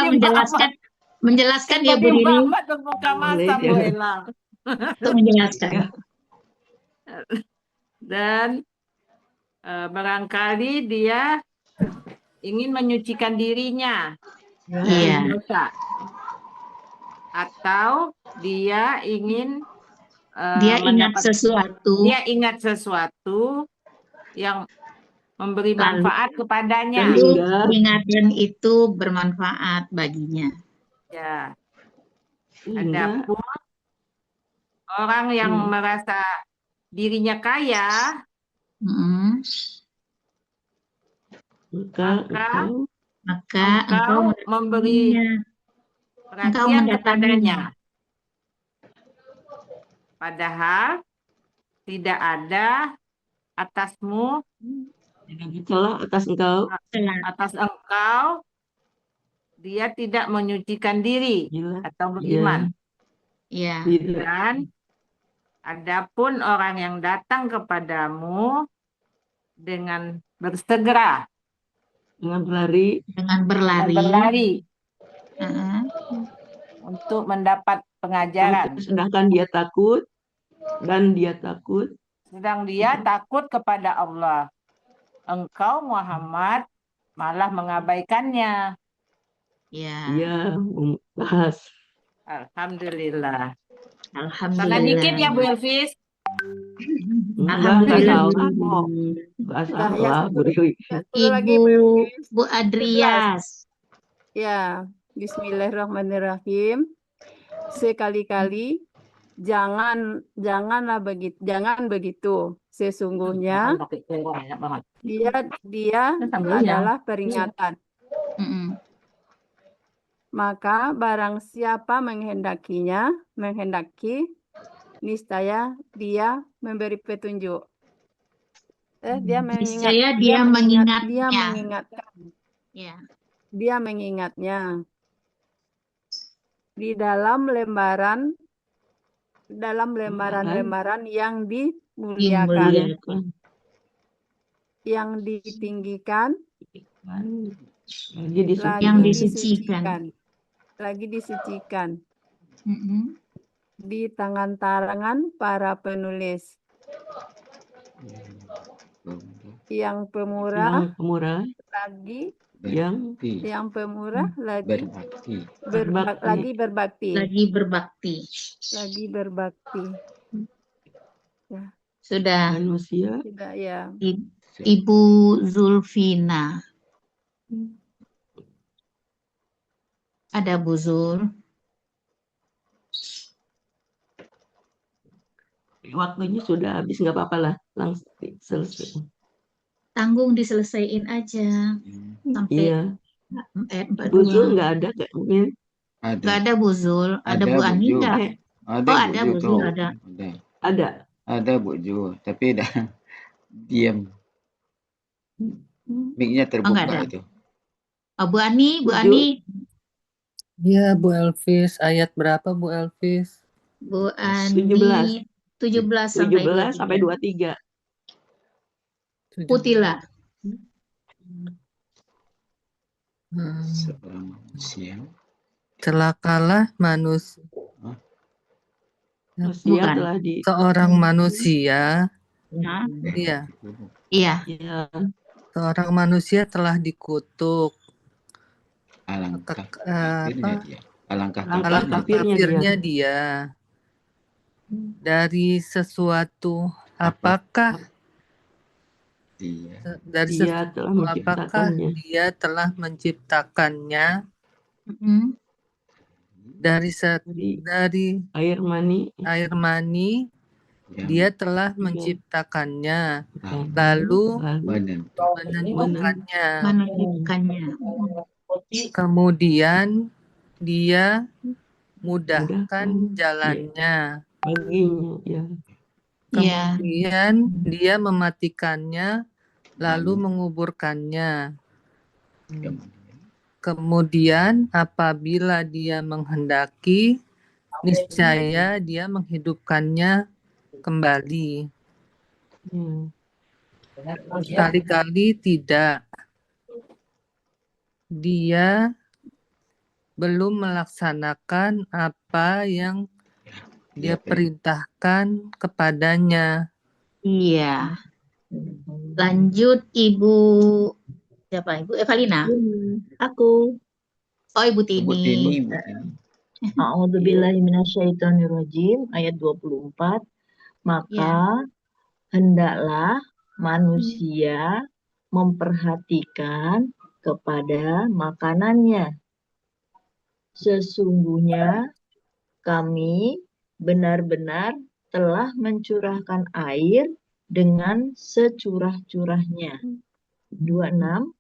menjelaskan ya Bu Riri. Muhammad bermuka masam Bu Ella. Untuk menjelaskan. Dan barangkali dia ingin menyucikan dirinya Iya. dosa. Atau dia ingin Dia ingat sesuatu. Dia ingat sesuatu yang memberi manfaat kepadanya. Lalu ingatan itu bermanfaat baginya. Ya. Adapun orang yang merasa dirinya kaya, maka engkau memberi perhatian kepadanya. Padahal tidak ada atasmu, atas engkau, dia tidak menyucikan diri atau beriman. Iya. Dan adapun orang yang datang kepadamu dengan bersegera, dengan berlari, untuk mendapat pengajaran. Sedangkan dia takut Sedang dia takut kepada Allah. Engkau Muhammad malah mengabaikannya. Ya. Iya, bahas. Alhamdulillah. Alhamdulillah. Salah dikit ya Bu Elvis. Alhamdulillah. Salah, Bu Riri. Ibu Adrias. Ya, Bismillahirrahmanirrahim. Sekali-kali jangan begitu. Sesungguhnya dia adalah peringatan. Maka barang siapa menghendaki, niscaya dia memberi petunjuk. Dia mengingatkan. Ya. Dia mengingatnya. Di dalam lembaran-lembaran yang dimuliakan, yang ditinggikan, lagi disucikan, di tangan-tangan para penulis, yang pemurah, lagi berbakti. Ya. Sudah. Sudah ya. Ibu Zulfina. Ada Bu Zul. Waktunya sudah habis, nggak apa-apa lah, langsung selesai. Tanggung diselesaikan aja sampai Bu Zul nggak ada kayak mungkin. Nggak ada Bu Zul, ada Bu Ani nggak? Ada Bu Zul ada. Ada Bu Zul, tapi Diam. Mic-nya Oh, nggak ada. terbuka itu. Oh, Bu Ani, Bu 7. Ani, Iya, Bu Elvis. Ayat berapa, Bu Elvis? Bu 17. Ani, 17 sampai 17 sampai 23. 23. Putila. Seorang manusia. Celakalah manusia. Manusia Bukan. telah di Seorang manusia. Nah, Iya. iya. ya, Seorang manusia telah dikutuk. Alangkah Apa? kafirnya dia. Alangkah Alangkah kafirnya dia. kafirnya Kafirnya dia. Dari sesuatu apakah Dia. dari dia telah sesuatu apakah menciptakannya. dia telah menciptakannya Mm-mm. dari air mani air mani Yang dia telah menciptakannya lalu lalu menentukan Menentukannya. kemudian dia mudahkan jalannya baginya ya. kemudian dia mematikannya lalu menguburkannya. Kemudian apabila dia menghendaki, niscaya dia menghidupkannya kembali. Sekali-kali tidak. Dia belum melaksanakan apa yang dia perintahkan kepadanya. Iya. Lanjut Ibu siapa? Ibu Evalina. Aku. Oh, Ibu Tini. Ibu Tini. A'udzubillahi minasyaitonirrajim ayat 24. Maka hendaklah manusia memperhatikan kepada makanannya. Sesungguhnya kami benar-benar telah mencurahkan air dengan securah-curahnya. 26.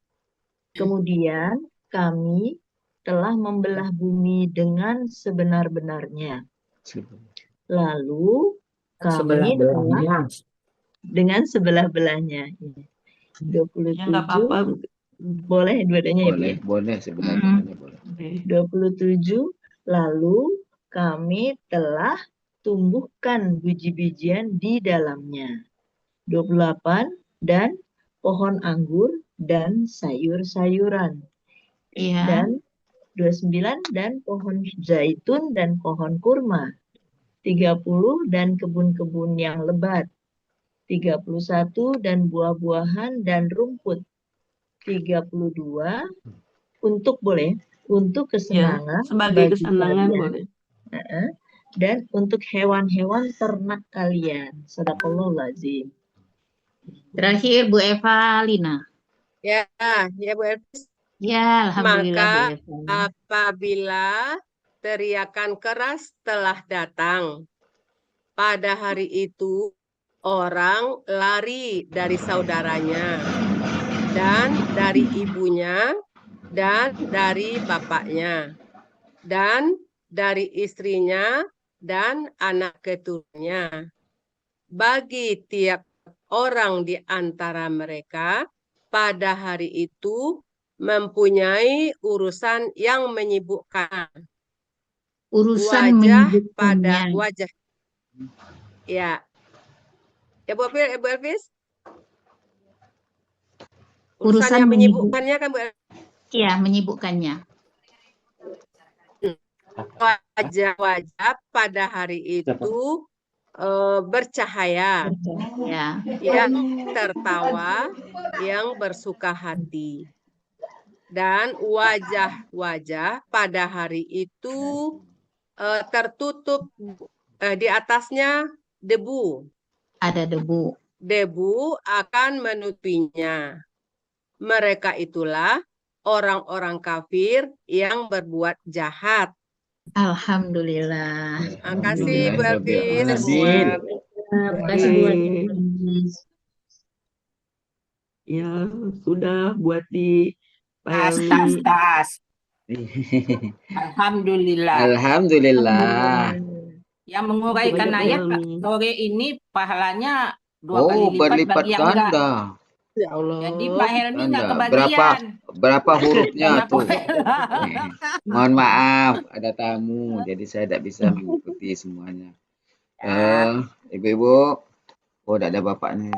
Kemudian kami telah membelah bumi dengan sebenar-benarnya. Lalu kami telah dengan sebelah-belahnya. 27. Ya, nggak apa-apa. Boleh dua-duanya ya, Bu? Boleh sebenarnya boleh. 27. Lalu kami telah tumbuhkan biji-bijian di dalamnya. 28. Dan pohon anggur dan sayur-sayuran. Iya. Dan 29. Dan pohon zaitun dan pohon kurma. 30. Dan kebun-kebun yang lebat. 31. Dan buah-buahan dan rumput. 32. Untuk kesenangan ya, sebagai bagi kesenangan kalian. boleh. Dan untuk hewan-hewan ternak kalian. Sadaqallahul azim. Terakhir Bu Evalina. Ya, Bu Elvis. Ya, alhamdulillah Bu Maka Evalina. apabila teriakan keras telah datang, pada hari itu orang lari dari saudaranya dan dari ibunya dan dari bapaknya dan dari istrinya dan anak keturunannya. Bagi tiap orang di antara mereka pada hari itu mempunyai urusan yang menyibukkan. Urusan wajah menyibukkannya. pada wajah. Ya. Ya Bu Elvis? Urusan yang menyibukkannya kan Bu Elvis? Iya, menyibukkannya. Wajah-wajah pada hari itu bercahaya, yang tertawa, yang bersuka hati. Dan wajah-wajah pada hari itu tertutup, di atasnya debu. Ada debu. Debu akan menutupinya. Mereka itulah orang-orang kafir yang berbuat jahat. Alhamdulillah. Makasih Bu Elvis. Makasih Bu Elvis. Ya, sudah buat di Tas. Alhamdulillah. Alhamdulillah. Yang menguraikan ayat sore ini pahalanya 2 kali Oh, lipat berlipat bagi yang enggak. ganda. Ya Allah. Jadi Mbak Helmi enggak Ganda. kebagian. Berapa hurufnya Banyak tuh? poin. Mohon maaf, ada tamu, jadi saya tidak bisa mengikuti semuanya. Ibu-ibu, oh tidak ada bapaknya.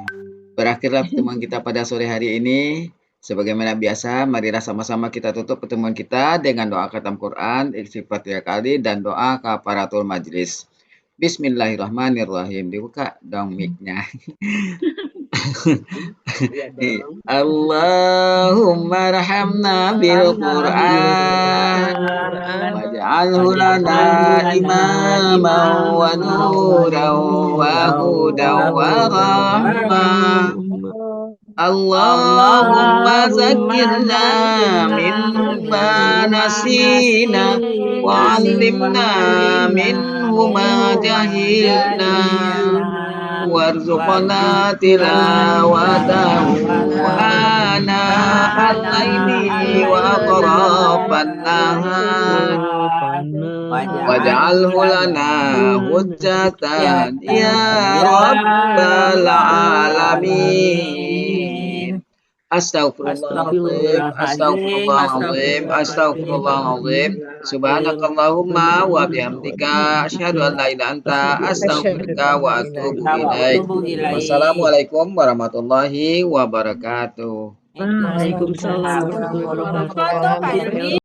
Berakhirlah pertemuan kita pada sore hari ini. Sebagaimana biasa, marilah sama-sama kita tutup pertemuan kita dengan doa khatam Quran, istighfar 3 kali, dan doa kafaratul majlis. Bismillahirrahmanirrahim. Dibuka dong mic-nya. Allahumma rahamna bil Qur'an waj'alhu lana imaman wa nuran wa hudan wa rahmah. Allahumma zakirna mimma nasina wa 'allimna minhu ma jahilna warzuqna tilawatahu ana al-laili wa atrafan nahar waj'alhu lana hujjatan ya rabbal alamin. Astaghfirullahaladzim. Subhanakallahumma wa bihamdika asyhadu an la ilaha illa anta astaghfiruka wa atubu ilaik. Wassalamualaikum warahmatullahi wabarakatuh. Waalaikumsalam warahmatullahi wabarakatuh.